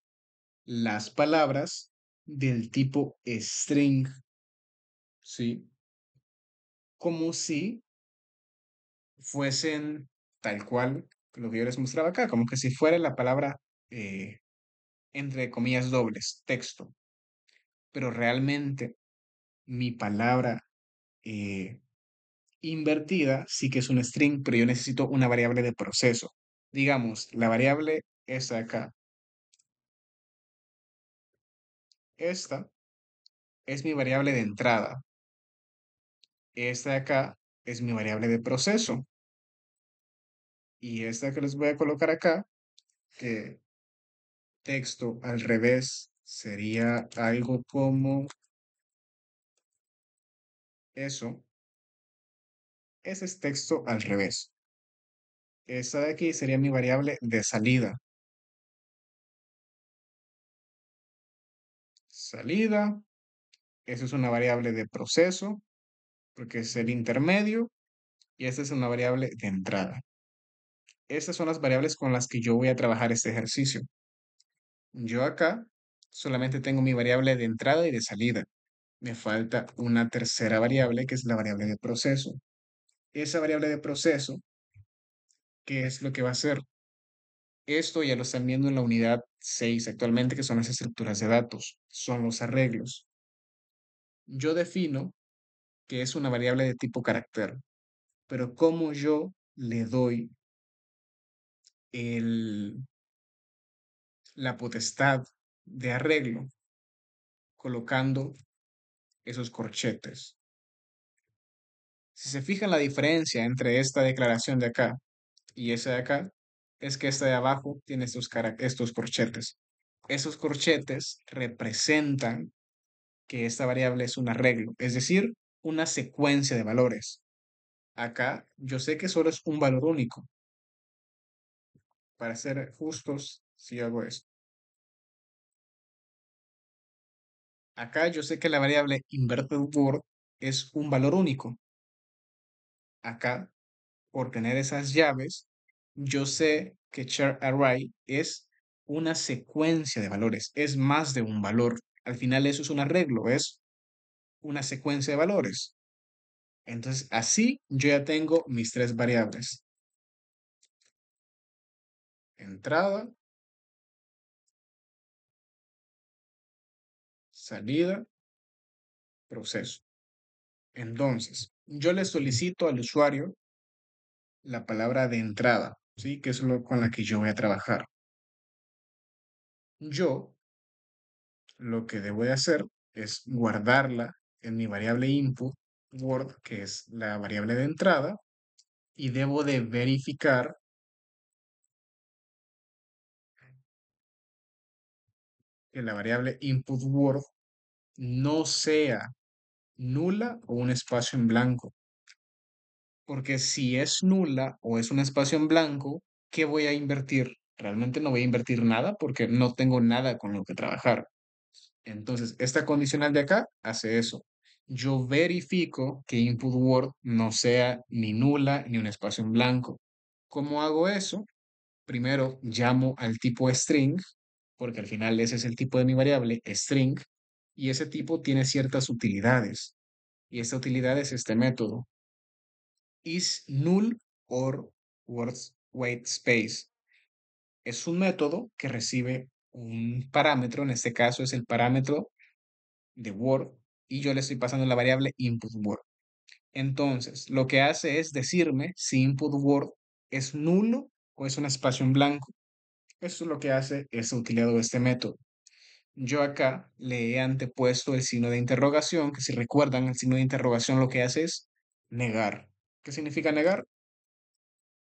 S1: las palabras del tipo string, ¿sí? Como si fuesen tal cual lo que yo les mostraba acá, como que si fuera la palabra, eh, entre comillas, dobles, texto. Pero realmente mi palabra eh, invertida sí que es un string, pero yo necesito una variable de proceso. Digamos, la variable esta de acá. Esta es mi variable de entrada. Esta de acá es mi variable de proceso. Y esta que les voy a colocar acá, que texto al revés sería algo como eso. Ese es texto al revés. Esta de aquí sería mi variable de salida. Salida. Eso es una variable de proceso, porque es el intermedio. Y esta es una variable de entrada. Estas son las variables con las que yo voy a trabajar este ejercicio. Yo acá solamente tengo mi variable de entrada y de salida. Me falta una tercera variable que es la variable de proceso. Esa variable de proceso, ¿qué es lo que va a hacer? Esto ya lo están viendo en la unidad 6 actualmente, que son las estructuras de datos, son los arreglos. Yo defino que es una variable de tipo carácter, pero ¿cómo yo le doy el, la potestad de arreglo colocando esos corchetes? Si se fijan la diferencia entre esta declaración de acá y esa de acá, es que esta de abajo tiene estos corchetes. Esos corchetes representan que esta variable es un arreglo, es decir, una secuencia de valores. Acá yo sé que solo es un valor único. Para ser justos, si hago esto. Acá yo sé que la variable inverted word es un valor único. Acá, por tener esas llaves, yo sé que char array es una secuencia de valores, es más de un valor. Al final eso es un arreglo, es una secuencia de valores. Entonces, así yo ya tengo mis tres variables. Entrada, salida, proceso. Entonces, yo le solicito al usuario la palabra de entrada, ¿sí? Que es lo con la que yo voy a trabajar. Yo lo que debo de hacer es guardarla en mi variable input word, que es la variable de entrada, y debo de verificar que la variable input word no sea nula o un espacio en blanco. Porque si es nula o es un espacio en blanco, ¿qué voy a invertir? realmente no voy a invertir nada porque no tengo nada con lo que trabajar. Entonces, esta condicional de acá hace eso. Yo verifico que input word no sea ni nula ni un espacio en blanco. ¿Cómo hago eso? Primero llamo al tipo string, porque al final ese es el tipo de mi variable, string, y ese tipo tiene ciertas utilidades. Y esta utilidad es este método, is null or words wait space. Es un método que recibe un parámetro, en este caso es el parámetro de Word, y yo le estoy pasando la variable input Word. Entonces, lo que hace es decirme si input Word es nulo o es un espacio en blanco. Eso es lo que hace esta utilidad o este método. Yo acá le he antepuesto el signo de interrogación, que si recuerdan, el signo de interrogación lo que hace es negar. ¿Qué significa negar?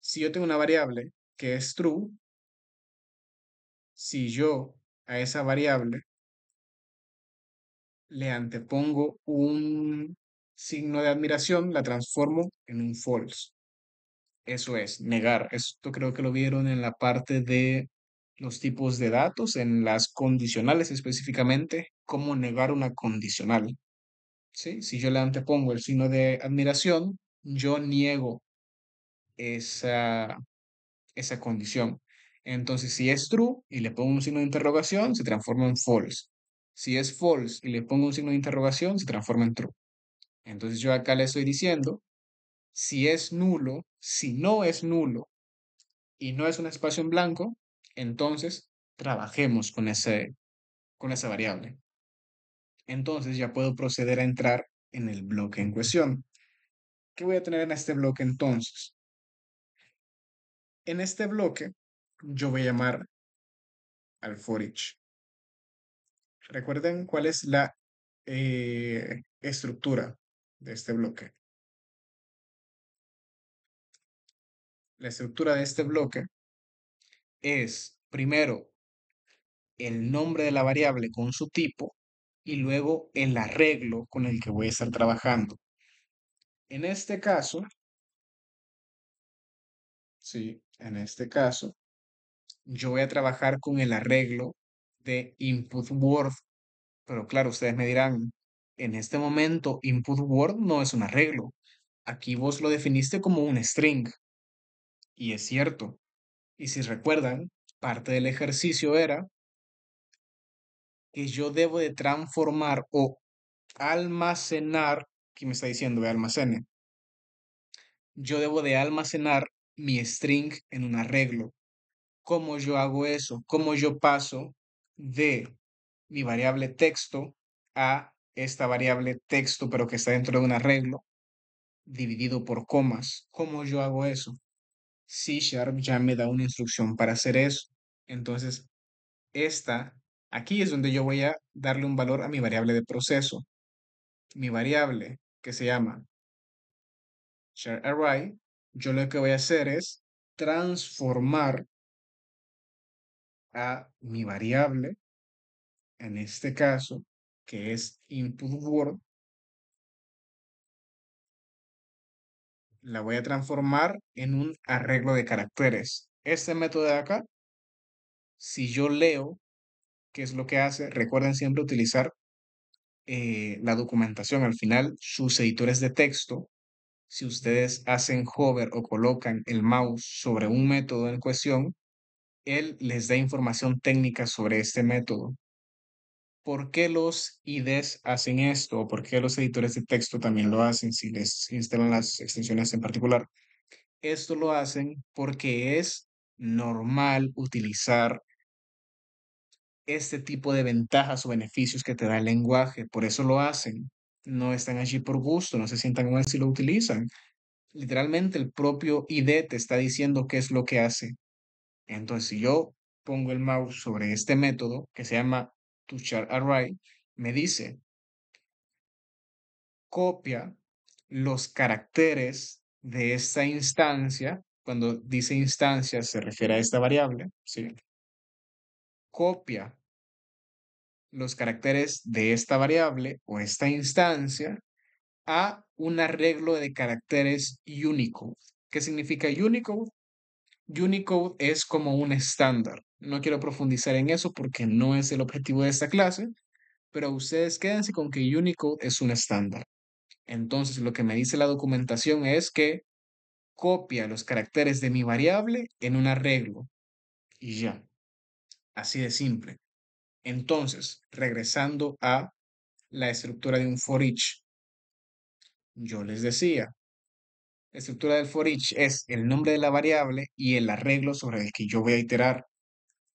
S1: Si yo tengo una variable que es true, si yo a esa variable le antepongo un signo de admiración, la transformo en un false. Eso es, negar. Esto creo que lo vieron en la parte de los tipos de datos, en las condicionales específicamente, cómo negar una condicional. ¿Sí? Si yo le antepongo el signo de admiración, yo niego esa, esa condición. Entonces, si es true y le pongo un signo de interrogación, se transforma en false. Si es false y le pongo un signo de interrogación, se transforma en true. Entonces yo acá le estoy diciendo si es nulo, si no es nulo y no es un espacio en blanco, entonces trabajemos con esa variable. Entonces ya puedo proceder a entrar en el bloque en cuestión. ¿Qué voy a tener en este bloque entonces? En este bloque yo voy a llamar al for each. Recuerden cuál es la estructura de este bloque. La estructura de este bloque es primero el nombre de la variable con su tipo y luego el arreglo con el que voy a estar trabajando. En este caso, sí, en este caso, yo voy a trabajar con el arreglo de input word, pero claro, ustedes me dirán, en este momento input word no es un arreglo. Aquí vos lo definiste como un string, y es cierto. Y si recuerdan, parte del ejercicio era que yo debo de transformar o almacenar, ¿qué me está diciendo? De almacene. Yo debo de almacenar mi string en un arreglo. ¿Cómo yo hago eso? ¿Cómo yo paso de mi variable texto a esta variable texto, pero que está dentro de un arreglo, dividido por comas? ¿Cómo yo hago eso? C Sharp ya me da una instrucción para hacer eso. Entonces, aquí es donde yo voy a darle un valor a mi variable de proceso. Mi variable que se llama array, yo lo que voy a hacer es transformar a mi variable, en este caso, que es input word, la voy a transformar en un arreglo de caracteres. Este método de acá, si yo leo qué es lo que hace, recuerden siempre utilizar la documentación. Al final, sus editores de texto, si ustedes hacen hover o colocan el mouse sobre un método en cuestión, él les da información técnica sobre este método. ¿Por qué los IDEs hacen esto? ¿O por qué los editores de texto también lo hacen si les instalan las extensiones en particular? Esto lo hacen porque es normal utilizar este tipo de ventajas o beneficios que te da el lenguaje. Por eso lo hacen. No están allí por gusto, no se sientan mal si lo utilizan. Literalmente el propio ID te está diciendo qué es lo que hace. Entonces, si yo pongo el mouse sobre este método que se llama toCharArray, me dice copia los caracteres de esta instancia. Cuando dice instancia se refiere a esta variable, ¿sí? Copia los caracteres de esta variable o esta instancia a un arreglo de caracteres Unicode. ¿Qué significa Unicode? Unicode es como un estándar. No quiero profundizar en eso porque no es el objetivo de esta clase, pero ustedes quédense con que Unicode es un estándar. Entonces, lo que me dice la documentación es que copia los caracteres de mi variable en un arreglo y ya, así de simple. Entonces, regresando a la estructura de un for each, yo les decía, la estructura del for each es el nombre de la variable y el arreglo sobre el que yo voy a iterar.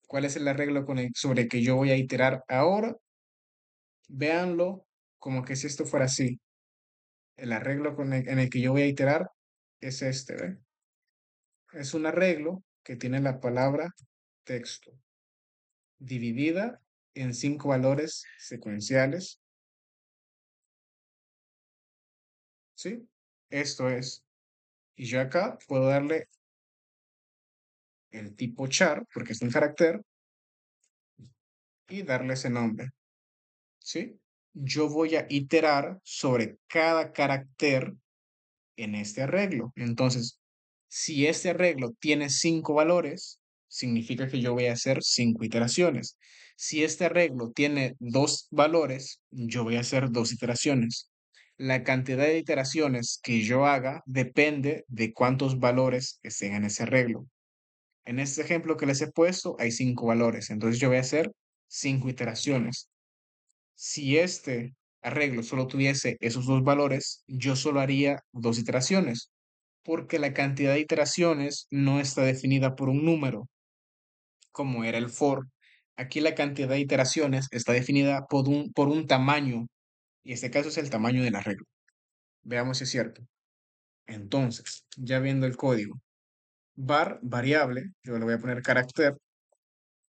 S1: ¿Cuál es el arreglo sobre el que yo voy a iterar ahora? Véanlo como que si esto fuera así. El arreglo en el que yo voy a iterar es este, ¿ven? Es un arreglo que tiene la palabra texto dividida en 5 valores secuenciales, ¿sí? Esto es. Y yo acá puedo darle el tipo char, porque es un carácter, y darle ese nombre, ¿sí? Yo voy a iterar sobre cada carácter en este arreglo. Entonces, si este arreglo tiene 5 valores, significa que yo voy a hacer 5 iteraciones. Si este arreglo tiene 2 valores, yo voy a hacer 2 iteraciones. La cantidad de iteraciones que yo haga depende de cuántos valores estén en ese arreglo. En este ejemplo que les he puesto, hay 5 valores, entonces yo voy a hacer 5 iteraciones. Si este arreglo solo tuviese esos 2 valores, yo solo haría 2 iteraciones, porque la cantidad de iteraciones no está definida por un número, como era el for. Aquí la cantidad de iteraciones está definida por un tamaño, y este caso es el tamaño del arreglo. Veamos si es cierto. Entonces, ya viendo el código, var variable, yo le voy a poner carácter.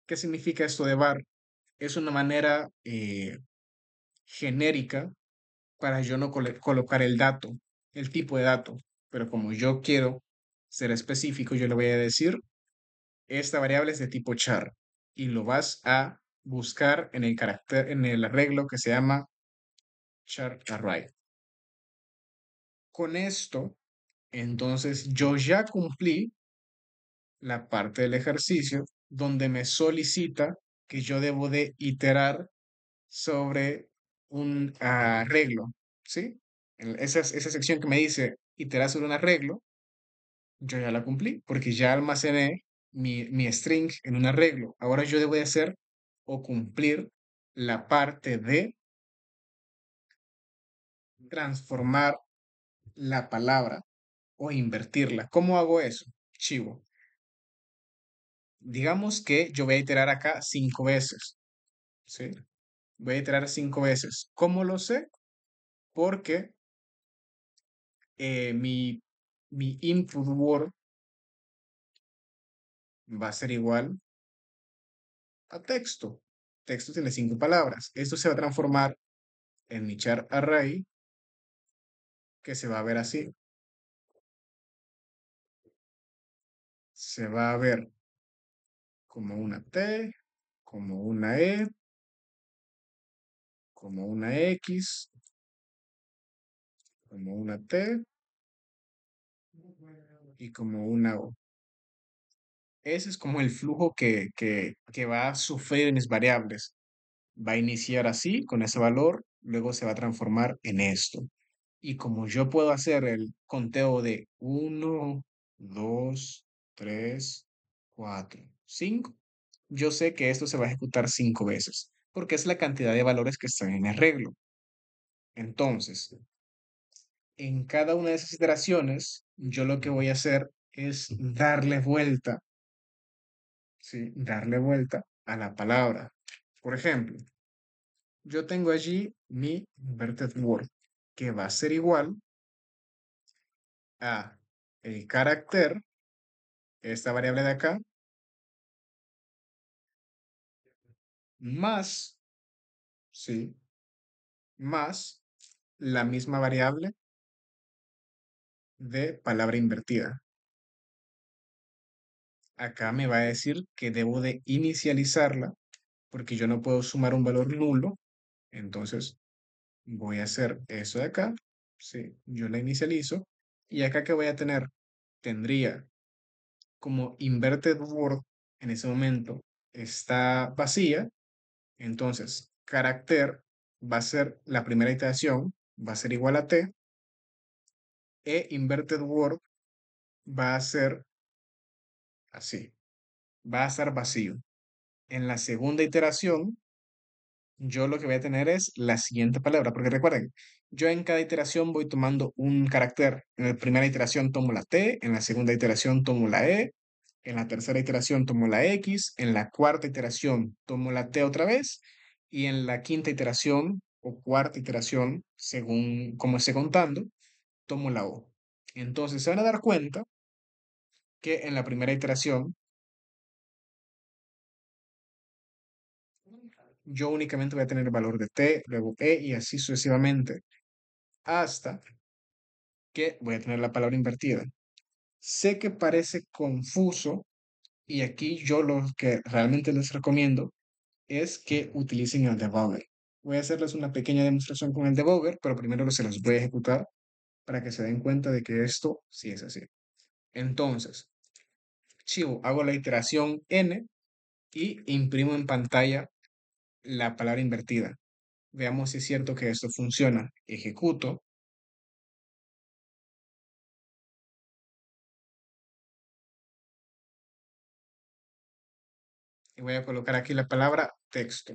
S1: ¿Qué significa esto de var? Es una manera genérica para yo no colocar el dato, el tipo de dato. Pero como yo quiero ser específico, yo le voy a decir, esta variable es de tipo char y lo vas a buscar en el carácter, en el arreglo que se llama char array. Con esto, entonces yo ya cumplí la parte del ejercicio donde me solicita que yo debo de iterar sobre un arreglo, ¿sí? Esa sección que me dice iterar sobre un arreglo, yo ya la cumplí porque ya almacené mi string en un arreglo. Ahora yo debo de hacer o cumplir la parte de transformar la palabra o invertirla. ¿Cómo hago eso? Chivo. Digamos que yo voy a iterar acá 5 veces, ¿sí? Voy a iterar 5 veces. ¿Cómo lo sé? Porque mi input word va a ser igual a texto. Texto tiene 5 palabras. Esto se va a transformar en mi char array, que se va a ver así. Se va a ver como una T, como una E, como una X, como una T y como una O. Ese es como el flujo que va a sufrir mis variables. Va a iniciar así, con ese valor, luego se va a transformar en esto. Y como yo puedo hacer el conteo de 1, 2, 3, 4, 5, yo sé que esto se va a ejecutar 5 veces, porque es la cantidad de valores que están en el arreglo. Entonces, en cada una de esas iteraciones, yo lo que voy a hacer es darle vuelta, ¿sí? Darle vuelta a la palabra. Por ejemplo, yo tengo allí mi inverted word, que va a ser igual a el carácter, esta variable de acá, más, sí, más la misma variable de palabra invertida. Acá me va a decir que debo de inicializarla porque yo no puedo sumar un valor nulo. Entonces voy a hacer eso de acá. Sí, yo la inicializo. Y acá que voy a tener, tendría como inverted word en ese momento está vacía, entonces carácter va a ser la primera iteración, va a ser igual a t, e inverted word va a ser así, va a estar vacío. En la segunda iteración, yo lo que voy a tener es la siguiente palabra, porque recuerden, yo en cada iteración voy tomando un carácter. En la primera iteración tomo la T, en la segunda iteración tomo la E, en la tercera iteración tomo la X, en la cuarta iteración tomo la T otra vez, y en la quinta iteración o cuarta iteración, según como esté contando, tomo la O. Entonces se van a dar cuenta que en la primera iteración yo únicamente voy a tener el valor de T, luego E y así sucesivamente hasta que voy a tener la palabra invertida. Sé que parece confuso y aquí yo lo que realmente les recomiendo es que utilicen el debugger. Voy a hacerles una pequeña demostración con el debugger, pero primero se los voy a ejecutar para que se den cuenta de que esto sí es así. Entonces, chivo, hago la iteración n y imprimo en pantalla la palabra invertida. Veamos si es cierto que esto funciona. Ejecuto y voy a colocar aquí la palabra texto.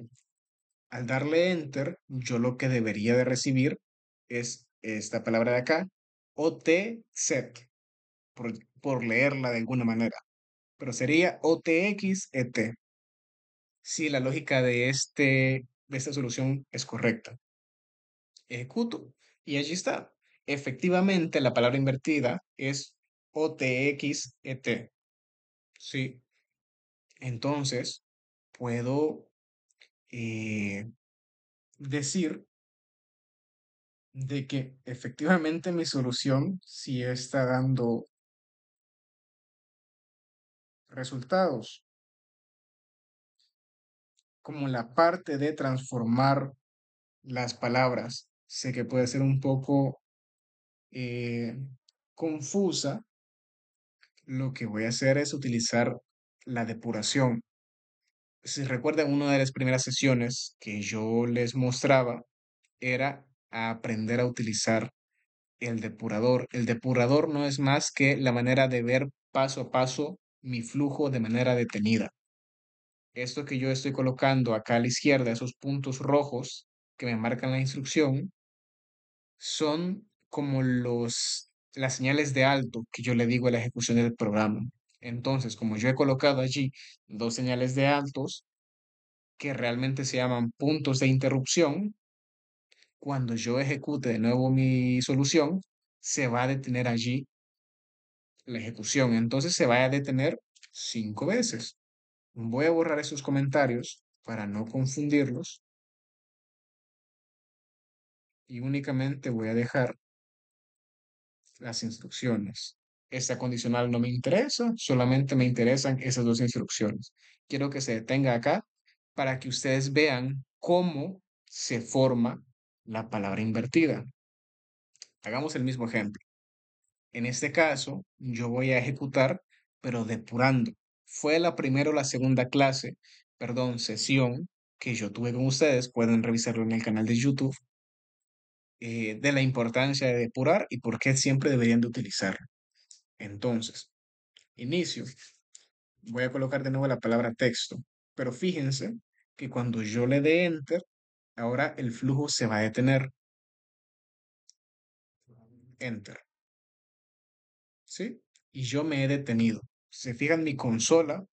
S1: Al darle enter, yo lo que debería de recibir es esta palabra de acá, OT-set, por leerla de alguna manera, pero sería OTX-ET, si la lógica de esta solución es correcta. Ejecuto y allí está. Efectivamente, la palabra invertida es OTX-ET. Sí, entonces puedo decir de que efectivamente mi solución sí está dando resultados, como la parte de transformar las palabras. Sé que puede ser un poco eh, confusa. Lo que voy a hacer es utilizar la depuración. Si recuerdan, una de las primeras sesiones que yo les mostraba era aprender a utilizar el depurador. El depurador no es más que la manera de ver paso a paso mi flujo de manera detenida. Esto que yo estoy colocando acá a la izquierda, esos puntos rojos que me marcan la instrucción, son como las señales de alto que yo le digo a la ejecución del programa. Entonces, como yo he colocado allí dos señales de altos que realmente se llaman puntos de interrupción, cuando yo ejecute de nuevo mi solución, se va a detener allí la ejecución. Entonces se va a detener 5 veces. Voy a borrar esos comentarios para no confundirlos y únicamente voy a dejar las instrucciones. Esta condicional no me interesa, solamente me interesan esas dos instrucciones. Quiero que se detenga acá para que ustedes vean cómo se forma la palabra invertida. Hagamos el mismo ejemplo. En este caso, yo voy a ejecutar, pero depurando. Fue la primera o la segunda clase, perdón, sesión que yo tuve con ustedes. Pueden revisarlo en el canal de YouTube, de la importancia de depurar y por qué siempre deberían de utilizarlo. Entonces, inicio. Voy a colocar de nuevo la palabra texto, pero fíjense que cuando yo le dé enter, ahora el flujo se va a detener. Enter, ¿sí? Y yo me he detenido. Se fijan, mi consola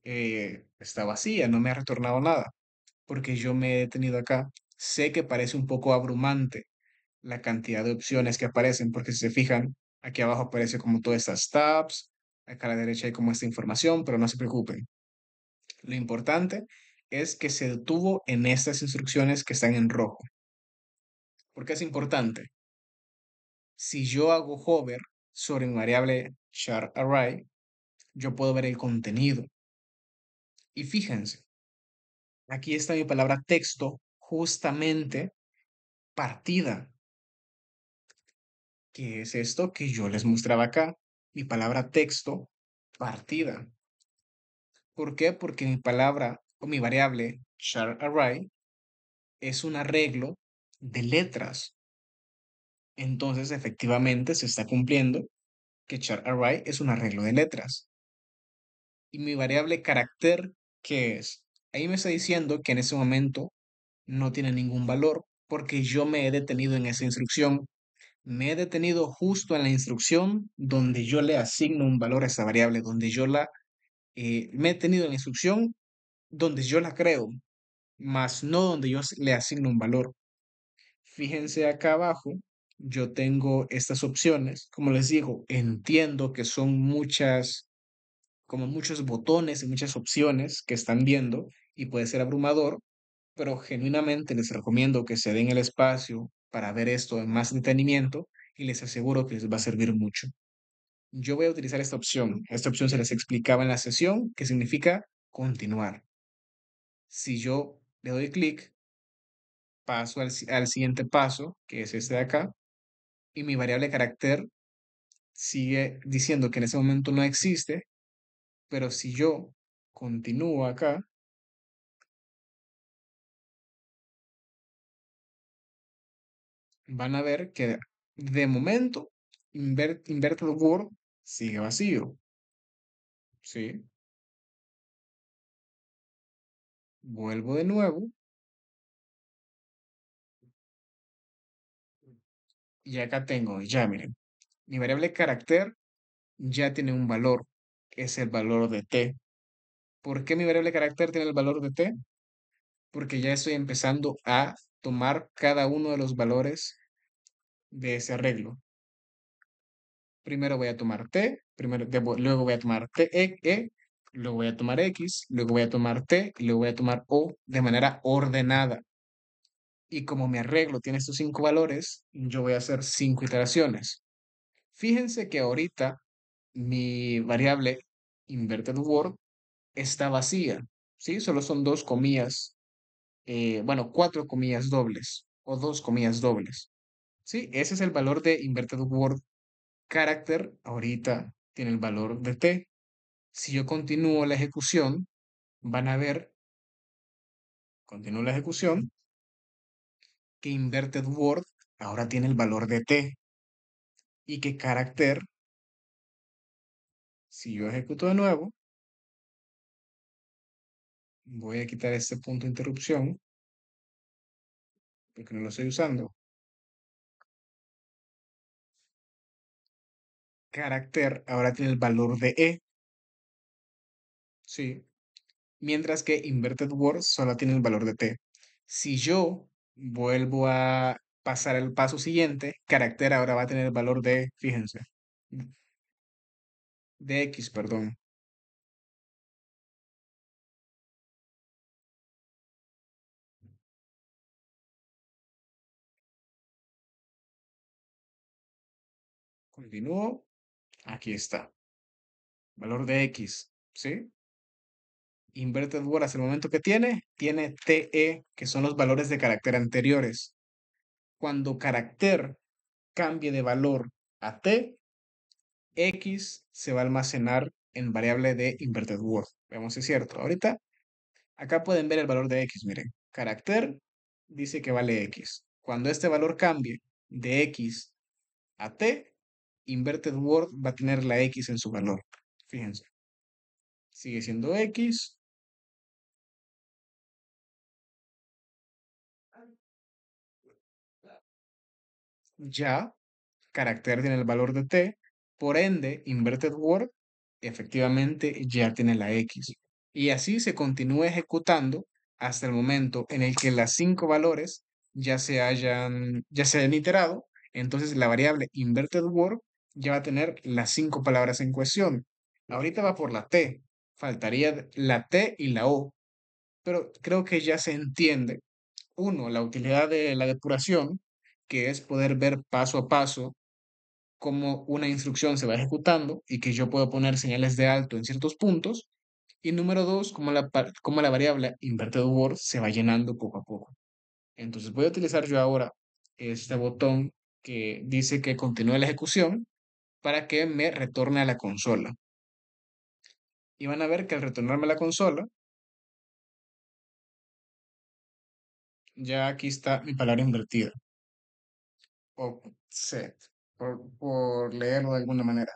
S1: está vacía, no me ha retornado nada, porque yo me he detenido acá. Sé que parece un poco abrumante la cantidad de opciones que aparecen, porque si se fijan, aquí abajo aparece como todas estas tabs, acá a la derecha hay como esta información, pero no se preocupen. Lo importante es que se detuvo en estas instrucciones que están en rojo. ¿Por qué es importante? Si yo hago hover sobre mi variable char array, yo puedo ver el contenido. Y fíjense, aquí está mi palabra texto justamente partida. ¿Qué es esto que yo les mostraba acá? Mi palabra texto partida. ¿Por qué? Porque mi palabra o mi variable char array es un arreglo de letras. Entonces, efectivamente, se está cumpliendo que char array es un arreglo de letras. Y mi variable carácter, ¿qué es? Ahí me está diciendo que en ese momento no tiene ningún valor porque yo me he detenido en esa instrucción. Me he detenido justo en la instrucción donde yo le asigno un valor a esa variable, donde me he detenido en la instrucción donde yo la creo, más no donde yo le asigno un valor. Fíjense acá abajo, yo tengo estas opciones. Como les digo, entiendo que son como muchos botones y muchas opciones que están viendo y puede ser abrumador, pero genuinamente les recomiendo que se den el espacio para ver esto en más detenimiento y les aseguro que les va a servir mucho. Yo voy a utilizar esta opción. Esta opción se les explicaba en la sesión, que significa continuar. Si yo le doy clic, paso al siguiente paso, que es este de acá, y mi variable carácter sigue diciendo que en ese momento no existe, pero si yo continúo acá, van a ver que de momento Inverted Word sigue vacío. ¿Sí? Vuelvo de nuevo y acá tengo, ya miren, mi variable carácter ya tiene un valor, es el valor de t. ¿Por qué mi variable carácter tiene el valor de t? Porque ya estoy empezando a tomar cada uno de los valores de ese arreglo. Primero voy a tomar t, luego voy a tomar luego voy a tomar x, luego voy a tomar t y luego voy a tomar o de manera ordenada. Y como mi arreglo tiene estos 5 valores, yo voy a hacer 5 iteraciones. Fíjense que ahorita mi variable inverted word está vacía, ¿sí? Solo son 2 comillas, bueno, 4 comillas dobles o 2 comillas dobles, ¿sí? Ese es el valor de inverted word character. Ahorita tiene el valor de t. Si yo continúo la ejecución, van a ver, continúo la ejecución, que inverted word ahora tiene el valor de t y que character, si yo ejecuto de nuevo, voy a quitar este punto de interrupción porque no lo estoy usando. Carácter ahora tiene el valor de E, ¿sí? Mientras que Inverted Word solo tiene el valor de T. Si yo vuelvo a pasar el paso siguiente, carácter ahora va a tener el valor de, fíjense, de X, perdón. Continúo, aquí está, valor de X, ¿sí? Inverted Word hasta el momento que tiene TE, que son los valores de carácter anteriores. Cuando carácter cambie de valor a T, X se va a almacenar en variable de inverted word. Veamos si es cierto. Ahorita, acá pueden ver el valor de X, miren. Carácter dice que vale X. Cuando este valor cambie de X a T, inverted word va a tener la X en su valor. Fíjense. Sigue siendo X. Ya carácter tiene el valor de t, por ende, inverted word efectivamente ya tiene la x. Y así se continúa ejecutando hasta el momento en el que las 5 valores ya se hayan iterado. Entonces la variable inverted word ya va a tener las 5 palabras en cuestión. Ahorita va por la t, faltaría la t y la o, pero creo que ya se entiende. Uno, la utilidad de la depuración, que es poder ver paso a paso cómo una instrucción se va ejecutando y que yo puedo poner señales de alto en ciertos puntos. Y número dos, cómo la variable inverted word se va llenando poco a poco. Entonces voy a utilizar yo ahora este botón que dice que continúe la ejecución para que me retorne a la consola. y van a ver que al retornarme a la consola, ya aquí está mi palabra invertida, o set, por leerlo de alguna manera.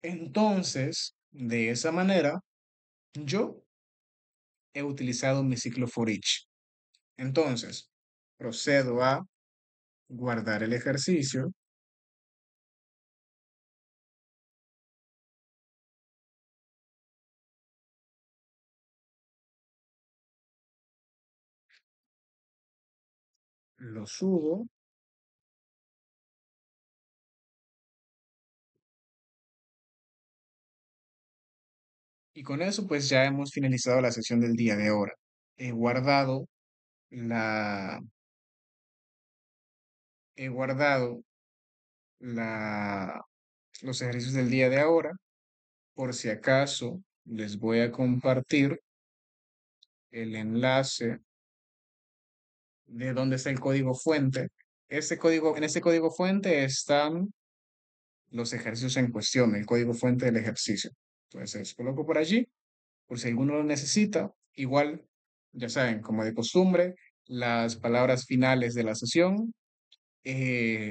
S1: Entonces, de esa manera, yo he utilizado mi ciclo for each. Entonces, procedo a guardar el ejercicio, lo subo y con eso pues ya hemos finalizado la sesión del día de ahora. He guardado la, he guardado la, los ejercicios del día de ahora. Por si acaso, les voy a compartir el enlace de dónde está el código fuente. En este código fuente están los ejercicios en cuestión, el código fuente del ejercicio. Entonces, coloco por allí, por si alguno lo necesita. Igual, ya saben, como de costumbre, las palabras finales de la sesión.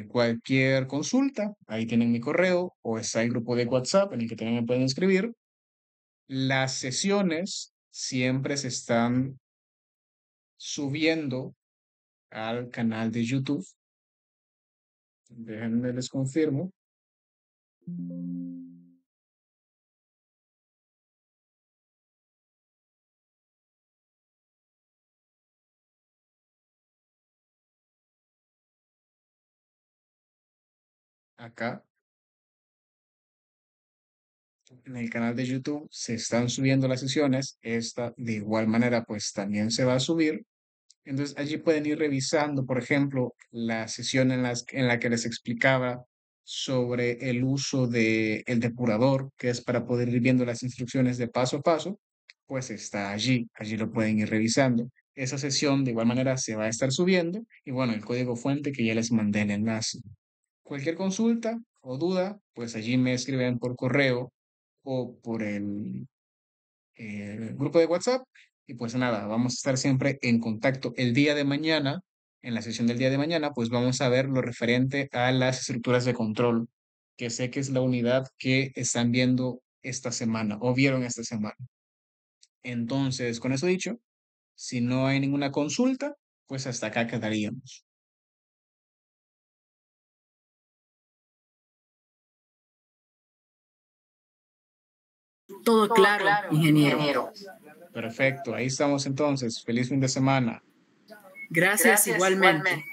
S1: Cualquier consulta, ahí tienen mi correo o está el grupo de WhatsApp en el que también me pueden escribir. Las sesiones siempre se están subiendo al canal de YouTube. Déjenme les confirmo. Acá en el canal de YouTube se están subiendo las sesiones. Esta de igual manera pues también se va a subir. Entonces allí pueden ir revisando, por ejemplo, la sesión en la que les explicaba sobre el uso de el depurador, que es para poder ir viendo las instrucciones de paso a paso, pues está allí, allí lo pueden ir revisando. Esa sesión de igual manera se va a estar subiendo y bueno, el código fuente que ya les mandé el enlace. Cualquier consulta o duda, pues allí me escriben por correo o por el grupo de WhatsApp. Y pues nada, vamos a estar siempre en contacto. El día de mañana, en la sesión del día de mañana, pues vamos a ver lo referente a las estructuras de control, que sé que es la unidad que están viendo esta semana o vieron esta semana. Entonces, con eso dicho, si no hay ninguna consulta, pues hasta acá quedaríamos.
S2: Todo claro, ingeniero.
S1: Perfecto, ahí estamos entonces. Feliz fin de semana.
S2: Gracias igualmente.